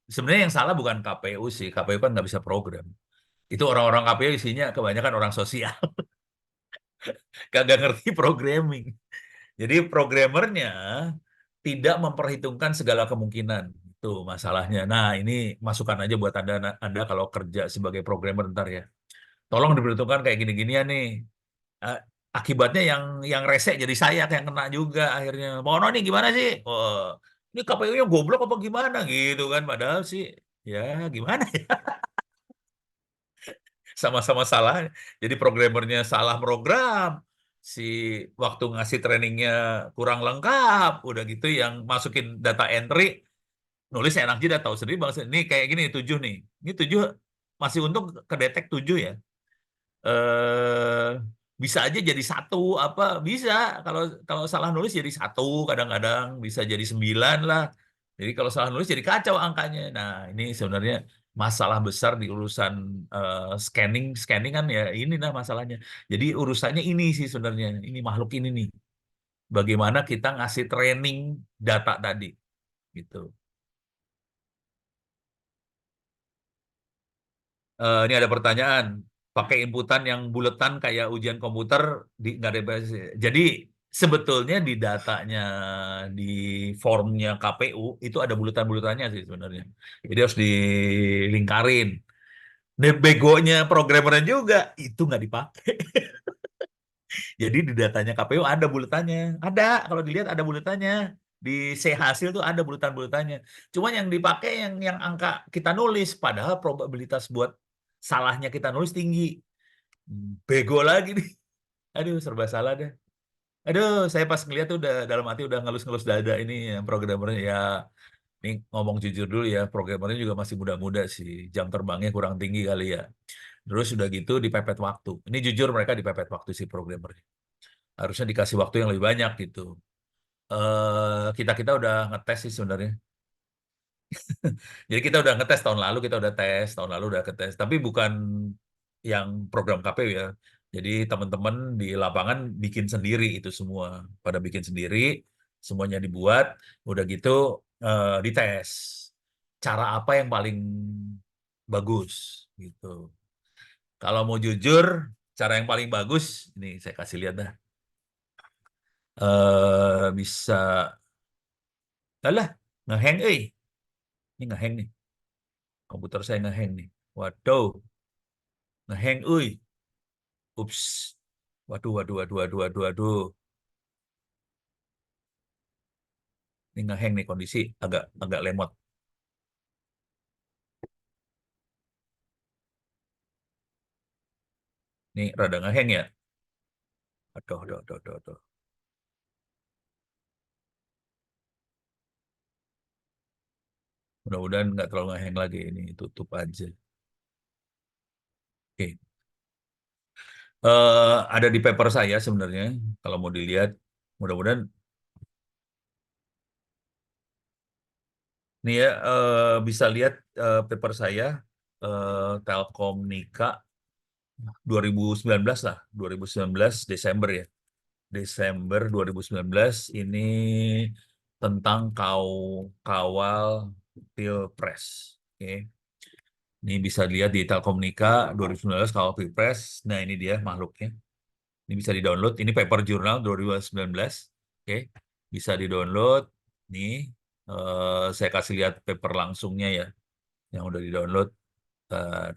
sebenarnya yang salah bukan KPU sih. KPU kan nggak bisa program. Itu orang-orang KPU isinya kebanyakan orang sosial, kagak ngerti programming. Jadi programmernya tidak memperhitungkan segala kemungkinan. Itu masalahnya. Nah, ini masukan aja buat Anda kalau kerja sebagai programmer ntar ya. Tolong diperhitungkan kayak gini-ginian nih. A- Akibatnya yang rese jadi saya yang kena juga akhirnya. Mono nih gimana sih? Oh, ini KPU-nya goblok apa gimana gitu kan? Padahal sih ya gimana ya? Sama-sama salah. Jadi programmernya salah program. Si waktu ngasih trainingnya kurang lengkap. Udah gitu yang masukin data entry nulis enak aja tahu sendiri bang. Ini kayak gini 7 nih. Ini 7 masih untung kedetek 7 ya. Eh bisa aja jadi satu apa bisa kalau kalau salah nulis jadi satu kadang-kadang bisa jadi 9 lah. Jadi kalau salah nulis jadi kacau angkanya. Nah ini sebenarnya masalah besar di urusan scanning scanning kan ya ini nah masalahnya. Jadi urusannya ini sih sebenarnya ini makhluk ini nih. Bagaimana kita ngasih training data tadi gitu. Ini ada pertanyaan. Pakai inputan yang buletan kayak ujian komputer nggak ada jadi sebetulnya di datanya di formnya KPU itu ada buletan-buletannya sih sebenarnya. Jadi harus dilingkarin. Nah, begonya programmernya juga itu nggak dipakai. Jadi di datanya KPU ada buletannya. Ada, kalau dilihat ada buletannya. Di C hasil tuh ada buletan-buletannya. Cuma yang dipakai yang angka kita nulis, padahal probabilitas buat salahnya kita nulis tinggi. Bego lagi nih. Aduh, serba salah deh. Aduh, saya pas ngeliat tuh udah dalam hati udah ngelus-ngelus dada ini yang programmernya ya. Ini ngomong jujur dulu ya, programmernya juga masih muda-muda sih. Jam terbangnya kurang tinggi kali ya. Terus udah gitu dipepet waktu. Ini jujur mereka dipepet waktu sih programmer. Harusnya dikasih waktu yang lebih banyak gitu. Kita udah ngetes sih sebenarnya. Jadi kita udah ngetes tahun lalu, kita udah tes, tahun lalu udah ketes. Tapi bukan yang program KPU ya. Jadi teman-teman di lapangan bikin sendiri itu semua. Pada bikin sendiri, semuanya dibuat. Udah gitu dites. Cara apa yang paling bagus gitu. Kalau mau jujur, cara yang paling bagus, ini saya kasih lihat dah. Bisa, lah, ngehang, ini ngehang nih. Komputer saya ngehang nih. Waduh, ngehang, Ups. Waduh, waduh, waduh, waduh, waduh, waduh. Ini ngehang nih kondisi agak agak lemot. Ini rada ngehang ya. Aduh, aduh, aduh, aduh, aduh. Mudah-mudahan nggak terlalu ngehang lagi. Ini tutup aja. Oke. Ada di paper saya sebenarnya. Kalau mau dilihat, mudah-mudahan nih ya bisa lihat paper saya Telkom Nika 2019 lah, 2019 Desember ya. Desember 2019 ini tentang kawal Pilpres. Oke. Ini bisa dilihat di Telkomnika 2019 kawal Pilpres. Nah, ini dia makhluknya. Ini bisa di-download. Ini paper jurnal 2019. Oke. Bisa di-download. Nih, saya kasih lihat paper langsungnya ya yang udah di-download. Eh,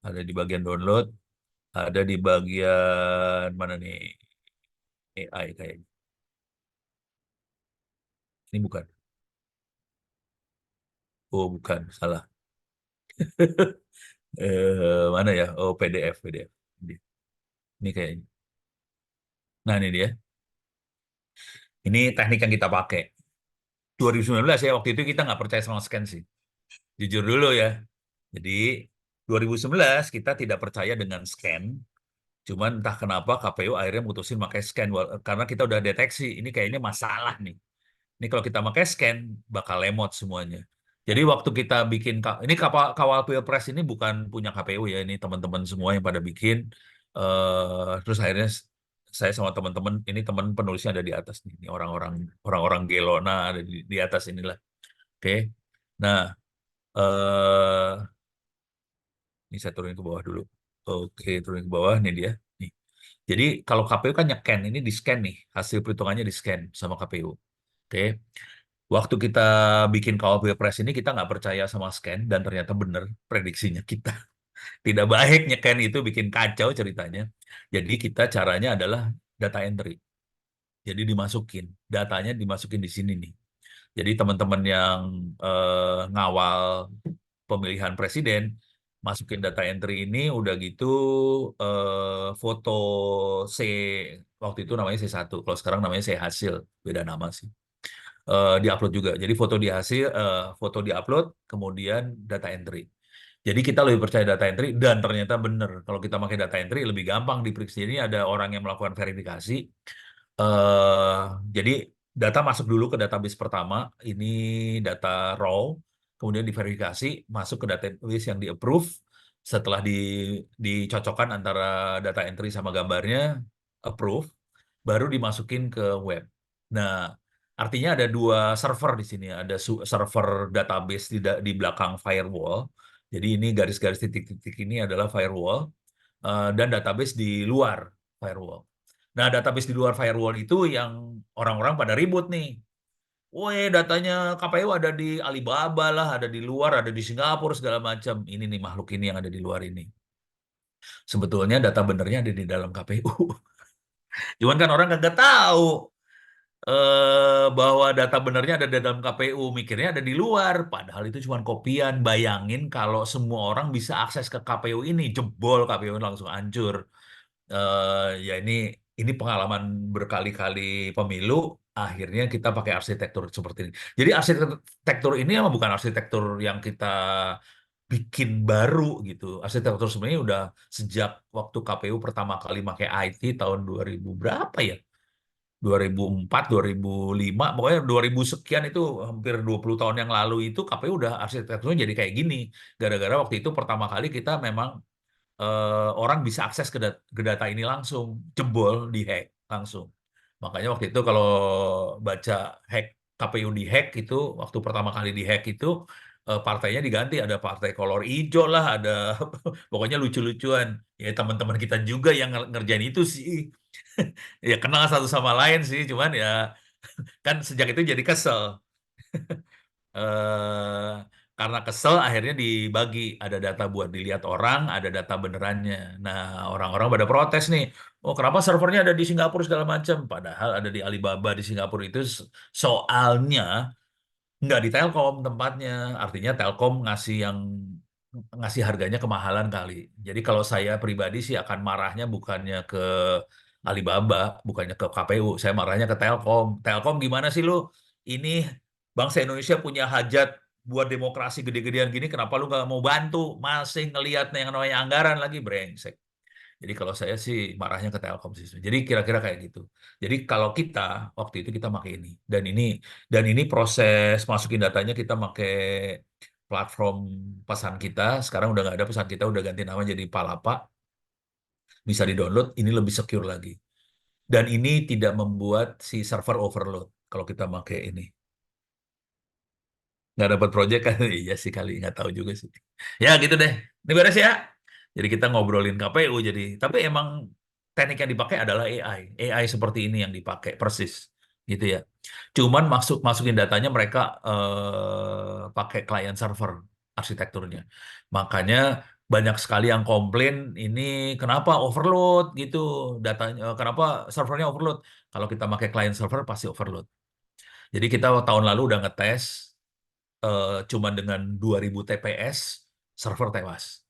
ada di bagian download, ada di bagian mana nih? AI kayaknya. Ini bukan. Oh, bukan, salah. Mana ya? Oh, PDF, PDF. Ini kayaknya. Nah, ini dia. Ini teknik yang kita pakai. 2019 ya, waktu itu kita nggak percaya sama scan sih. Jujur dulu ya. Jadi, 2011 kita tidak percaya dengan scan. Cuman entah kenapa KPU akhirnya mutusin pakai scan. Karena kita udah deteksi, ini kayaknya masalah nih. Ini kalau kita pakai scan, bakal lemot semuanya. Jadi waktu kita bikin, ini kawal pilpres ini bukan punya KPU ya, ini teman-teman semua yang pada bikin. Terus akhirnya saya sama teman-teman, ini teman penulisnya ada di atas nih, ini orang-orang Gelona ada di atas inilah. Oke, nah eh ini saya turunin ke bawah dulu. Oke, turunin ke bawah, nih dia. Nih. Jadi kalau KPU kan nye-scan, ini di-scan nih, hasil perhitungannya di-scan sama KPU. Oke, waktu kita bikin kawal pilpres ini kita nggak percaya sama scan dan ternyata benar prediksinya kita tidak baik nyeken itu bikin kacau ceritanya. Jadi kita caranya adalah data entry. Jadi datanya dimasukin di sini nih. Jadi teman-teman yang ngawal pemilihan presiden masukin data entry ini udah gitu foto C waktu itu namanya C1, kalau sekarang namanya C hasil, beda nama sih. Diupload juga. Jadi foto di hasil, foto diupload, kemudian data entry. Jadi kita lebih percaya data entry dan ternyata benar. Kalau kita pakai data entry lebih gampang diperiksa. Ini ada orang yang melakukan verifikasi. eh jadi data masuk dulu ke database pertama. Ini data raw, kemudian diverifikasi, masuk ke database yang di-approve. Setelah dicocokkan antara data entry sama gambarnya, approve, baru dimasukin ke web. Nah, artinya ada dua server di sini. Ada server database di belakang firewall. Jadi ini garis-garis titik-titik ini adalah firewall, dan database di luar firewall. Nah, database di luar firewall itu yang orang-orang pada ribut nih. Woi, datanya KPU ada di Alibaba lah, ada di luar, ada di Singapura segala macam. Ini nih makhluk ini yang ada di luar ini. Sebetulnya data benernya ada di dalam KPU. Cuman kan orang nggak tahu bahwa data benernya ada di dalam KPU, mikirnya ada di luar. Padahal itu cuma kopian. Bayangin kalau semua orang bisa akses ke KPU ini, jebol KPU langsung hancur. Ya ini pengalaman berkali-kali pemilu, akhirnya kita pakai arsitektur seperti ini. Jadi arsitektur ini emang bukan arsitektur yang kita bikin baru gitu. Arsitektur sebenarnya udah sejak waktu KPU pertama kali pakai IT tahun 2000 berapa ya? 2004, 2005, pokoknya 2000 sekian itu hampir 20 tahun yang lalu itu KPU udah arsitekturnya jadi kayak gini. Gara-gara waktu itu pertama kali kita memang orang bisa akses ke data ini langsung, jebol dihack langsung. Makanya waktu itu kalau baca hack KPU dihack itu, waktu pertama kali dihack itu partainya diganti, ada partai kolor hijau lah, ada pokoknya lucu-lucuan. Ya teman-teman kita juga yang ngerjain itu sih. Ya kenal satu sama lain sih, cuman ya kan sejak itu jadi kesel. eh karena kesel akhirnya dibagi, ada data buat dilihat orang, ada data benerannya. Nah, orang-orang pada protes nih. Oh, kenapa servernya ada di Singapura segala macam? Padahal ada di Alibaba di Singapura itu soalnya nggak di Telkom tempatnya. Artinya Telkom ngasih harganya kemahalan kali. Jadi kalau saya pribadi sih akan marahnya bukannya ke Alibaba, bukannya ke KPU. Saya marahnya ke Telkom. Telkom gimana sih lu? Ini bangsa Indonesia punya hajat buat demokrasi gede-gedean gini, kenapa lu nggak mau bantu? Masih ngelihat yang namanya anggaran lagi, brengsek. Jadi kalau saya sih marahnya ke Telkom sih. Jadi kira-kira kayak gitu. Jadi kalau kita waktu itu kita pakai ini, dan ini proses masukin datanya kita pakai platform pesan kita. Sekarang udah nggak ada, pesan kita udah ganti nama jadi Palapa. Bisa di-download. Ini lebih secure lagi. Dan ini tidak membuat si server overload kalau kita pakai ini. Nggak dapat project kan? Iya sih kali, nggak tahu juga sih. Ya gitu deh. Ini beres ya. Jadi kita ngobrolin KPU jadi. Tapi emang teknik yang dipakai adalah AI. AI seperti ini yang dipakai persis. Gitu ya. Cuman masukin datanya mereka pakai client server arsitekturnya. Makanya banyak sekali yang komplain ini kenapa overload gitu datanya, kenapa servernya overload. Kalau kita pakai client server pasti overload. Jadi kita tahun lalu udah ngetes cuma dengan 2000 TPS server tewas.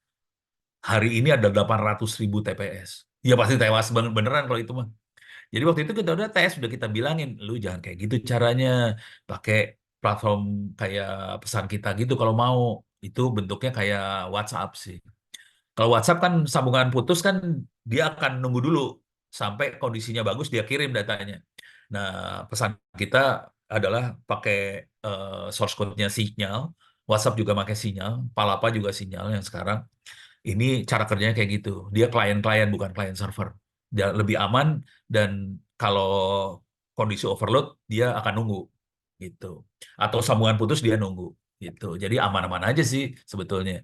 Hari ini ada 800.000 TPS. Ya pasti tewas beneran kalau itu mah. Jadi waktu itu kita udah tes, udah kita bilangin, lu jangan kayak gitu caranya. Pakai platform kayak pesan kita gitu kalau mau. Itu bentuknya kayak WhatsApp sih. Kalau WhatsApp kan sambungan putus kan dia akan nunggu dulu sampai kondisinya bagus dia kirim datanya. Nah, pesan kita adalah pakai source code-nya Signal, WhatsApp juga pakai Signal, Palapa juga Signal yang sekarang. Ini cara kerjanya kayak gitu. Dia klien-klien bukan klien server. Dia lebih aman dan kalau kondisi overload dia akan nunggu gitu. Atau sambungan putus dia nunggu gitu. Jadi aman-aman aja sih sebetulnya.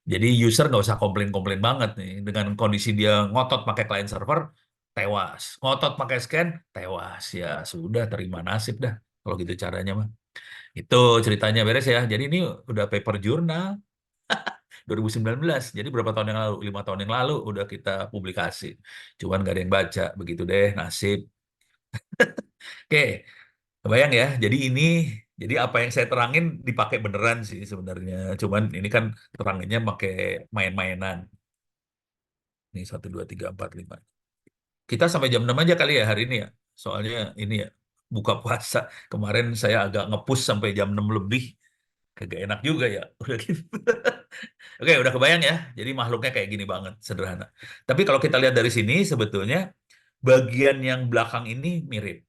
Jadi user nggak usah komplain-komplain banget nih. Dengan kondisi dia ngotot pakai client server, tewas. Ngotot pakai scan, tewas. Ya sudah, terima nasib dah. Kalau gitu caranya mah. Itu ceritanya beres ya. Jadi ini udah paper jurnal 2019. Jadi berapa tahun yang lalu? 5 tahun yang lalu udah kita publikasi. Cuman nggak ada yang baca. Begitu deh, nasib. Oke, kebayang ya. Jadi apa yang saya terangin dipakai beneran sih sebenarnya. Cuman ini kan teranginnya pakai main-mainan. Ini 1, 2, 3, 4, 5. Kita sampai jam 6 aja kali ya hari ini ya. Soalnya ini ya buka puasa. Kemarin saya agak ngepush sampai jam 6 lebih. Kagak enak juga ya. Udah gitu. Oke, udah kebayang ya. Jadi makhluknya kayak gini banget, sederhana. Tapi kalau kita lihat dari sini, sebetulnya bagian yang belakang ini mirip.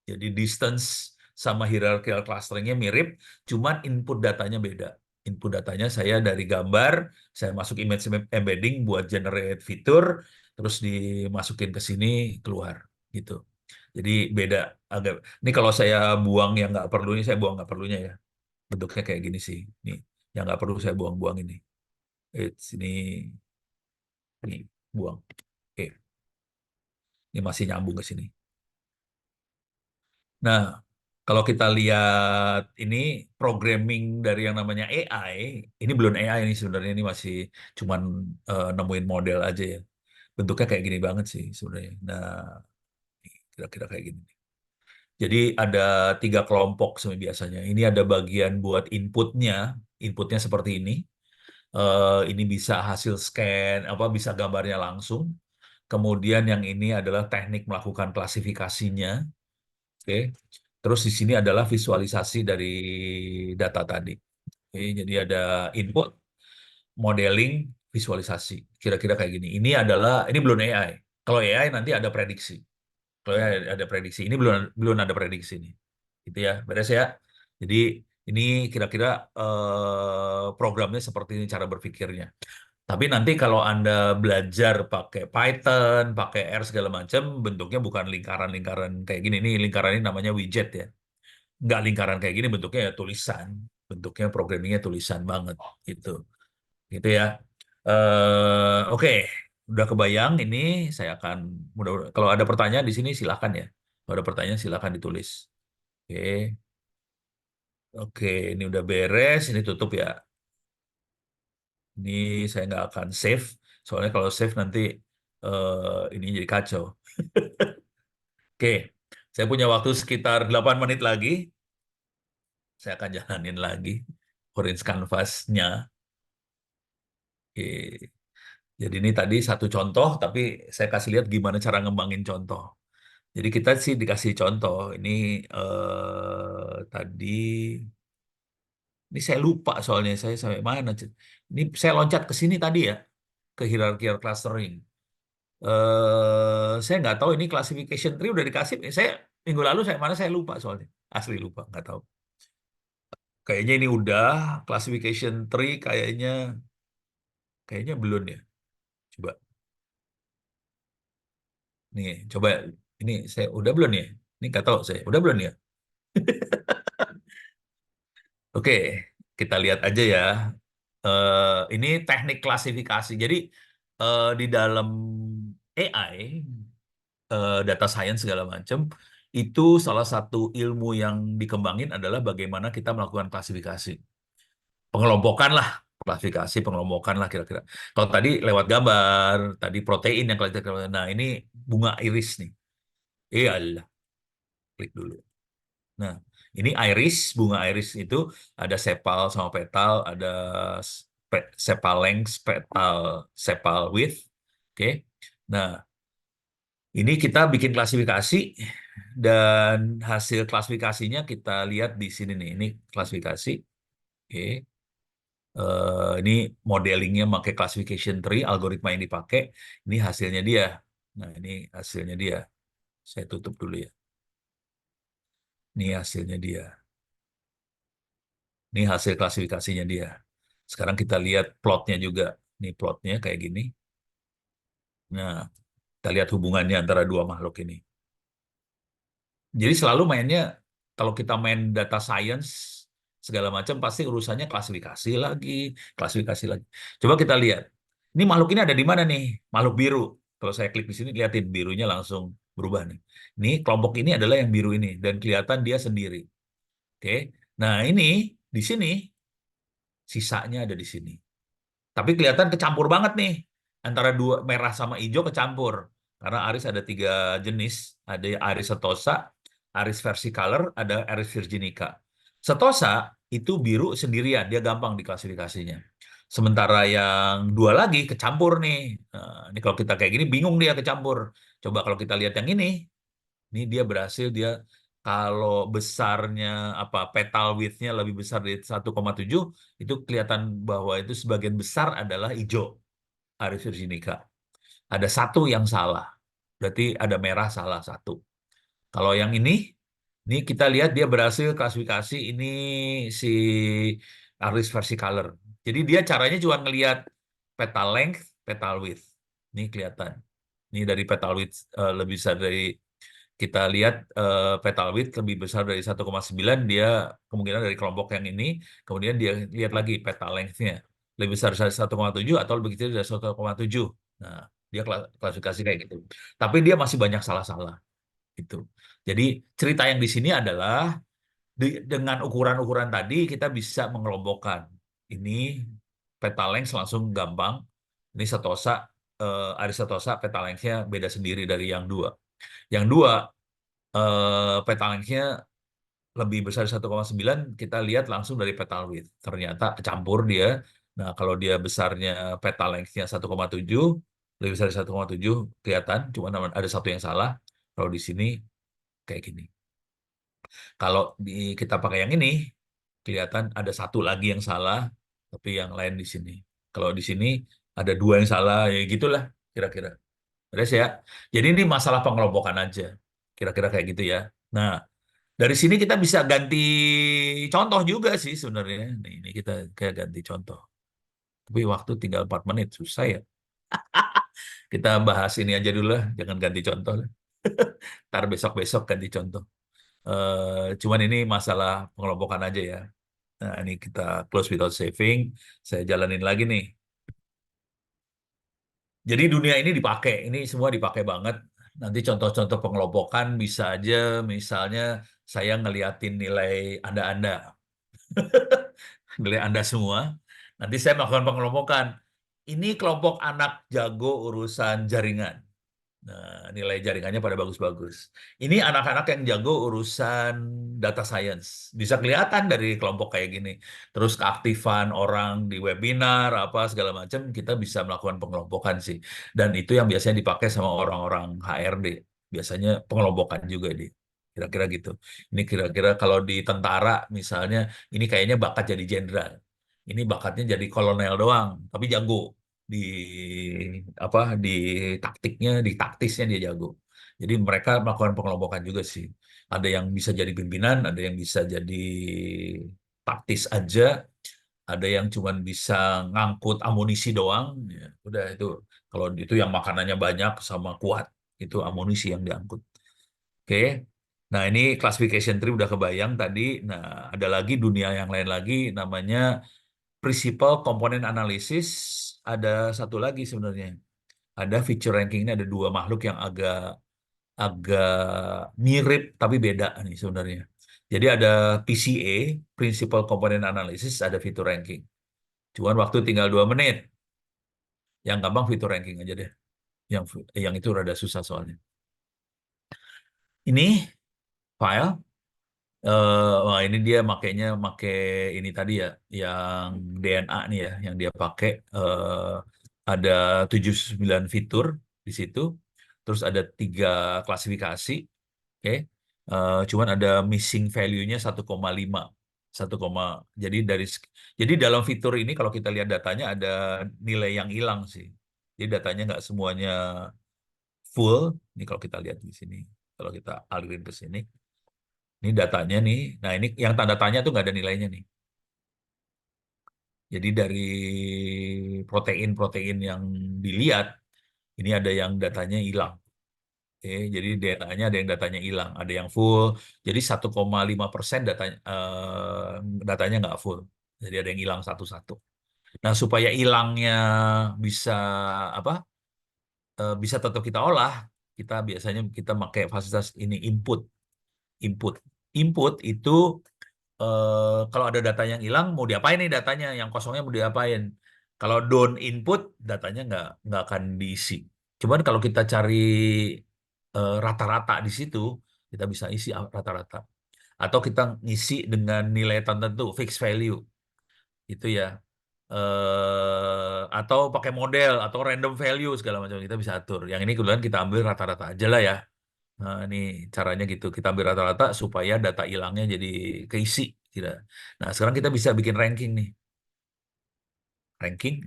Jadi distance sama hierarchical clusteringnya mirip, cuman input datanya beda. Input datanya saya dari gambar, saya masuk image embedding buat generate fitur, terus dimasukin ke sini, keluar. Gitu. Jadi beda. Agak. Ini kalau saya buang yang nggak perlu, ini saya buang nggak perlunya ya. Bentuknya kayak gini sih. Nih, yang nggak perlu saya buang-buang ini. Sini, ini, buang. Oke, ini masih nyambung ke sini. Nah, kalau kita lihat ini programming dari yang namanya AI, ini belum AI ini sebenarnya ini masih cuman nemuin model aja ya. Bentuknya kayak gini banget sih sebenarnya. Nah, kira-kira kayak gini. Jadi ada 3 kelompok sebenarnya biasanya. Ini ada bagian buat inputnya, inputnya seperti ini. Ini bisa hasil scan, apa bisa gambarnya langsung. Kemudian yang ini adalah teknik melakukan klasifikasinya. Oke. Terus di sini adalah visualisasi dari data tadi. Oke, jadi ada input, modeling, visualisasi. Kira-kira kayak gini. Ini belum AI. Kalau AI nanti ada prediksi. Kalau AI ada prediksi. Ini belum belum ada prediksi nih. Gitu ya, beres ya. Jadi ini kira-kira programnya seperti ini cara berpikirnya. Tapi nanti kalau Anda belajar pakai Python, pakai R segala macam, bentuknya bukan lingkaran-lingkaran kayak gini. Ini lingkaran ini namanya widget ya. Nggak lingkaran kayak gini, bentuknya ya tulisan. Bentuknya programmingnya tulisan banget gitu. Gitu ya. Oke, udah kebayang ini saya akan kalau ada pertanyaan di sini silakan ya. Kalau ada pertanyaan silakan ditulis. Oke. Oke, ini udah beres, ini tutup ya. Ini saya nggak akan save, soalnya kalau save nanti ini jadi kacau. Oke, saya punya waktu sekitar 8 menit lagi. Saya akan jalanin lagi orange canvas-nya. Oke. Jadi ini tadi satu contoh, tapi saya kasih lihat gimana cara ngembangin contoh. Jadi kita sih dikasih contoh. Ini tadi, ini saya lupa soalnya saya sampai mana. Ini saya loncat ke sini tadi ya, ke hierarchical clustering. Saya nggak tahu ini classification tree udah dikasih. Saya minggu lalu saya mana saya lupa soalnya. Asli lupa, nggak tahu. Kayaknya ini udah classification tree kayaknya belum ya. Coba nih, coba ini saya udah belum ya? Ini nggak tahu saya. Udah belum ya? Oke, kita lihat aja ya. Ini teknik klasifikasi. Jadi di dalam AI, data science segala macam, itu salah satu ilmu yang dikembangin adalah bagaimana kita melakukan klasifikasi. Pengelompokan lah, klasifikasi, pengelompokan lah kira-kira. Kalau tadi lewat gambar, tadi protein yang kita, nah ini bunga iris nih. Iya, klik dulu. Nah, ini iris, bunga iris itu ada sepal sama petal, ada sepal length, petal, sepal width. Oke. Nah, ini kita bikin klasifikasi dan hasil klasifikasinya kita lihat di sini nih. Ini klasifikasi. Oke. Ini modelingnya pakai classification tree, algoritma yang dipakai. Ini hasilnya dia. Nah, ini hasilnya dia. Saya tutup dulu ya. Ini hasilnya dia. Ini hasil klasifikasinya dia. Sekarang kita lihat plotnya juga. Ini plotnya kayak gini. Nah, kita lihat hubungannya antara dua makhluk ini. Jadi selalu mainnya, kalau kita main data science, segala macam, pasti urusannya klasifikasi lagi. Coba kita lihat. Ini makhluk ini ada di mana nih? Makhluk biru. Kalau saya klik di sini, lihatin birunya langsung berubah nih. Ini kelompok ini adalah yang biru ini. Dan kelihatan dia sendiri. Oke. Nah ini, di sini, sisanya ada di sini. Tapi kelihatan kecampur banget nih. Antara dua merah sama hijau kecampur. Karena Aris ada 3 jenis. Ada Aris setosa, Aris versicolor, ada Aris virginica. Setosa itu biru sendirian. Dia gampang diklasifikasinya. Sementara yang 2 lagi kecampur nih. Nah, ini kalau kita kayak gini bingung dia kecampur. Coba kalau kita lihat yang ini dia berhasil dia Kalau besarnya apa petal width-nya lebih besar dari 1,7 itu kelihatan bahwa itu sebagian besar adalah hijau Aries virginica. Ada satu yang salah. Berarti ada merah salah satu. Kalau yang ini kita lihat dia berhasil klasifikasi ini si Aries versicolor. Jadi dia caranya cuma ngelihat petal length, petal width. Ini kelihatan. Ini dari petal width lebih besar dari kita lihat petal width lebih besar dari 1,9 dia kemungkinan dari kelompok yang ini. Kemudian dia lihat lagi petal length-nya lebih besar dari 1,7 atau lebih kecil dari 1,7. Nah, dia klasifikasi kayak gitu. Tapi dia masih banyak salah-salah gitu. Jadi cerita yang di sini adalah dengan ukuran-ukuran tadi kita bisa mengelompokkan. Ini peta length langsung gampang. Ini setosa, Arisatosa peta length-nya beda sendiri dari yang dua. Yang dua peta length-nya lebih besar 1,9 kita lihat langsung dari petal width. Ternyata campur dia. Nah, kalau dia besarnya petal length-nya 1,7 lebih besar dari 1,7 kelihatan, cuma ada satu yang salah. Kalau di sini kayak gini. Kalau kita pakai yang ini, kelihatan ada satu lagi yang salah, tapi yang lain di sini. Kalau di sini ada dua yang salah, ya gitulah kira-kira. Beres ya. Jadi ini masalah pengelompokan aja. Kira-kira kayak gitu ya. Nah, dari sini kita bisa ganti contoh juga sih sebenarnya. Nih, ini kita kayak ganti contoh. Tapi waktu tinggal 4 menit, susah ya. Kita bahas ini aja dulu lah, jangan ganti contoh lah. Ntar besok-besok ganti contoh. Cuman ini masalah pengelompokan aja ya. Nah, ini kita close without saving. Saya jalanin lagi nih. Jadi dunia ini dipakai, ini semua dipakai banget. Nanti contoh-contoh pengelompokan bisa aja, misalnya saya ngeliatin nilai Anda-Anda, nilai Anda semua. Nanti saya melakukan pengelompokan. Ini kelompok anak jago urusan jaringan. Nah, nilai jaringannya pada bagus-bagus. Ini anak-anak yang jago urusan data science. Bisa kelihatan dari kelompok kayak gini. Terus keaktifan orang di webinar, apa segala macam, kita bisa melakukan pengelompokan sih. Dan itu yang biasanya dipakai sama orang-orang HRD. Biasanya pengelompokan juga di. Kira-kira gitu. Ini kira-kira kalau di tentara misalnya, ini kayaknya bakat jadi jenderal. Ini bakatnya jadi kolonel doang, tapi jago di apa di taktiknya, di taktisnya dia jago. Jadi mereka melakukan pengelompokan juga sih. Ada yang bisa jadi pimpinan, ada yang bisa jadi taktis aja, ada yang cuman bisa ngangkut amunisi doang. Ya, udah itu kalau itu yang makanannya banyak sama kuat, itu amunisi yang diangkut. Oke. Nah, ini classification tree udah kebayang tadi. Nah, ada lagi dunia yang lain lagi namanya principal component analysis. Ada satu lagi sebenarnya. Ada feature ranking ini ada dua makhluk yang agak agak mirip tapi beda nih sebenarnya. Jadi ada PCA, Principal Component Analysis, ada feature ranking. Cuman waktu tinggal 2 menit. Yang gampang feature ranking aja deh. Yang itu rada susah soalnya. Ini file. Wah ini dia makainya make ini tadi ya, yang DNA nih ya, yang dia pakai. Ada 79 fitur di situ. Terus ada 3 klasifikasi. Oke. Cuman ada missing value-nya 1,5. 1, jadi jadi dalam fitur ini kalau kita lihat datanya ada nilai yang hilang sih. Jadi datanya nggak semuanya full. Ini kalau kita lihat di sini, kalau kita alirin ke sini, ini datanya nih. Nah ini yang tanda tanya tuh nggak ada nilainya nih. Jadi dari protein-protein yang dilihat, ini ada yang datanya hilang. Oke, jadi DNA-nya ada yang datanya hilang, ada yang full. Jadi 1,5% datanya nggak full. Jadi ada yang hilang satu-satu. Nah, supaya hilangnya bisa apa? Bisa tetap kita olah, kita biasanya kita pakai fasilitas ini input. Input. Input itu kalau ada data yang hilang, mau diapain nih datanya? Yang kosongnya mau diapain? Kalau don't input, datanya nggak akan diisi. Cuman kalau kita cari rata-rata di situ, kita bisa isi rata-rata. Atau kita ngisi dengan nilai tertentu, fixed value, itu ya. Atau pakai model, atau random value, segala macam. Kita bisa atur. Yang ini kebetulan kita ambil rata-rata aja lah ya. Nah, ini caranya gitu. Kita ambil rata-rata supaya data hilangnya jadi keisi. Tidak. Nah, sekarang kita bisa bikin ranking nih. Ranking.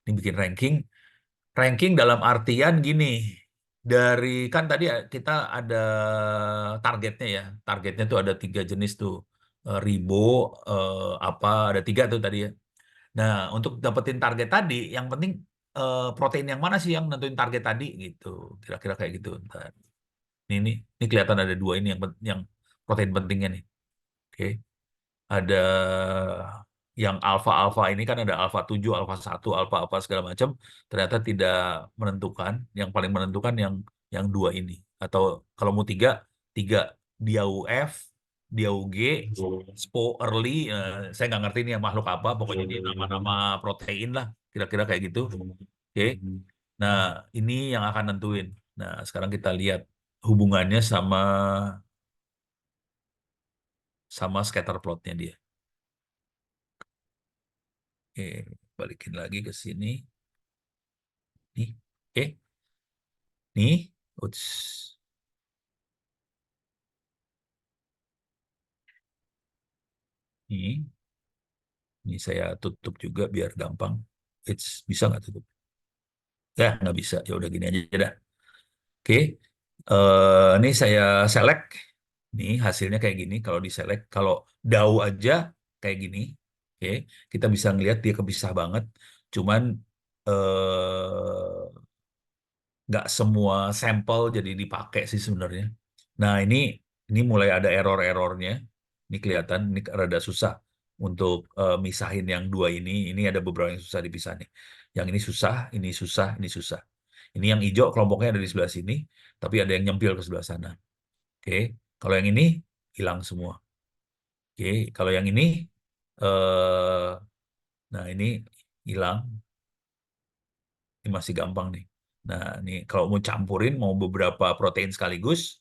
Ini bikin ranking. Ranking dalam artian gini. Dari kan tadi kita ada targetnya ya. Targetnya tuh ada 3 jenis tuh. Ribo, apa, ada 3 tuh tadi ya. Nah, untuk dapetin target tadi, yang penting protein yang mana sih yang nentuin target tadi gitu. Kira-kira kayak gitu. Ntar. Ini kelihatan ada 2 ini yang protein pentingnya nih. Oke. Ada yang alfa-alfa ini kan ada alfa 7, alfa 1, alfa apa segala macam. Ternyata tidak menentukan. Yang paling menentukan yang 2 ini. Atau kalau mau 3, 3 Diau F, Diau G, Spo Early. Saya nggak ngerti ini yang makhluk apa. Pokoknya ini nama-nama protein lah. Kira-kira kayak gitu. Oke. Nah, ini yang akan nentuin. Nah, sekarang kita lihat hubungannya sama scatter plotnya dia. Oke, balikin lagi ke sini. Nih, oke, nih, uts, nih, ini saya tutup juga biar gampang. Bisa nggak tutup? Ya, nggak bisa. Ya udah gini aja dah. Oke, ini saya select. Nih hasilnya kayak gini. Kalau di select, kalau DAO aja kayak gini. Oke, kita bisa ngelihat dia kepisah banget. Cuman nggak semua sampel jadi dipakai sih sebenarnya. Nah, ini mulai ada error-errornya. Ini kelihatan, ini rada susah untuk misahin yang 2 ini. Ini ada beberapa yang susah dipisah nih. Yang ini susah, ini susah, ini susah. Ini yang hijau kelompoknya ada di sebelah sini, tapi ada yang nyempil ke sebelah sana. Oke, kalau yang ini hilang semua. Oke, kalau yang ini, eh, nah ini hilang. Ini masih gampang nih. Nah, ini kalau mau campurin, mau beberapa protein sekaligus,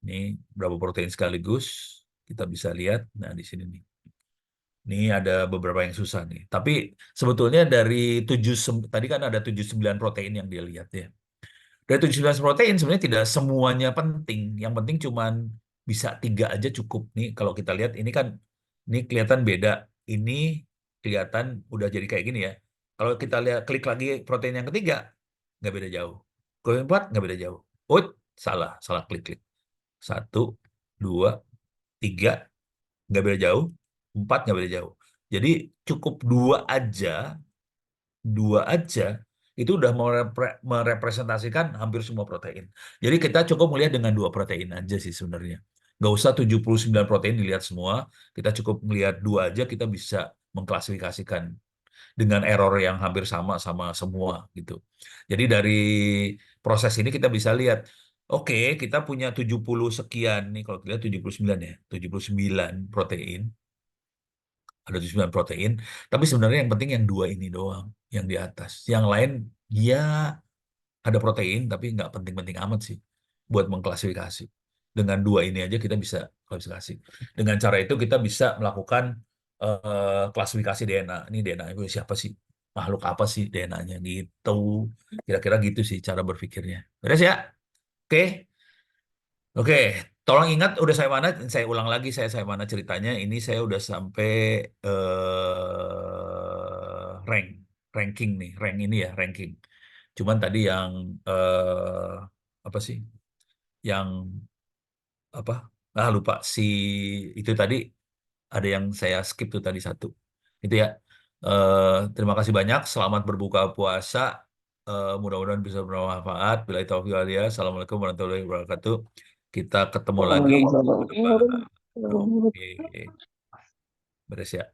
ini berapa protein sekaligus, kita bisa lihat. Nah, di sini nih. Ini ada beberapa yang susah nih. Tapi sebetulnya dari tadi kan ada 79 protein yang dia lihat ya. Dari 79 protein sebenarnya tidak semuanya penting. Yang penting cuman bisa 3 aja cukup nih. Kalau kita lihat ini kan, ini kelihatan beda. Ini kelihatan udah jadi kayak gini ya. Kalau kita lihat klik lagi protein yang ketiga, nggak beda jauh. Kalau yang keempat nggak beda jauh. Oh, salah, salah klik-klik. 1, 2, 3, nggak beda jauh. 4 nggak beda jauh. Jadi cukup 2 aja itu udah merepresentasikan hampir semua protein. Jadi kita cukup melihat dengan 2 protein aja sih sebenarnya. Nggak usah 79 protein dilihat semua. Kita cukup melihat 2 aja, kita bisa mengklasifikasikan dengan error yang hampir sama sama semua gitu. Jadi dari proses ini kita bisa lihat, oke, kita punya 70 sekian nih, kalau kita lihat 79 ya, 79 protein, ada 79 protein, tapi sebenarnya yang penting yang 2 ini doang, yang di atas. Yang lain ya ada protein, tapi nggak penting-penting amat sih buat mengklasifikasi. Dengan 2 ini aja kita bisa klasifikasi. Dengan cara itu kita bisa melakukan klasifikasi DNA. Ini DNA itu siapa sih? Makhluk apa sih DNA-nya gitu. Kira-kira gitu sih cara berpikirnya. Beres ya? Oke. Oke, tolong ingat udah saya mana, saya ulang lagi saya mana ceritanya. Ini saya udah sampai rank, ranking nih, rank ini ya, ranking. Cuman tadi yang apa sih? Yang apa? Ah lupa si itu tadi ada yang saya skip tuh tadi satu. Itu ya. Terima kasih banyak. Selamat berbuka puasa. Mudah-mudahan bisa bermanfaat. Bila itu Assalamualaikum warahmatullahi wabarakatuh. Kita ketemu lagi Waalaikumsalam minggu depan. warahmatullahi wabarakatuh. Oke, beres ya.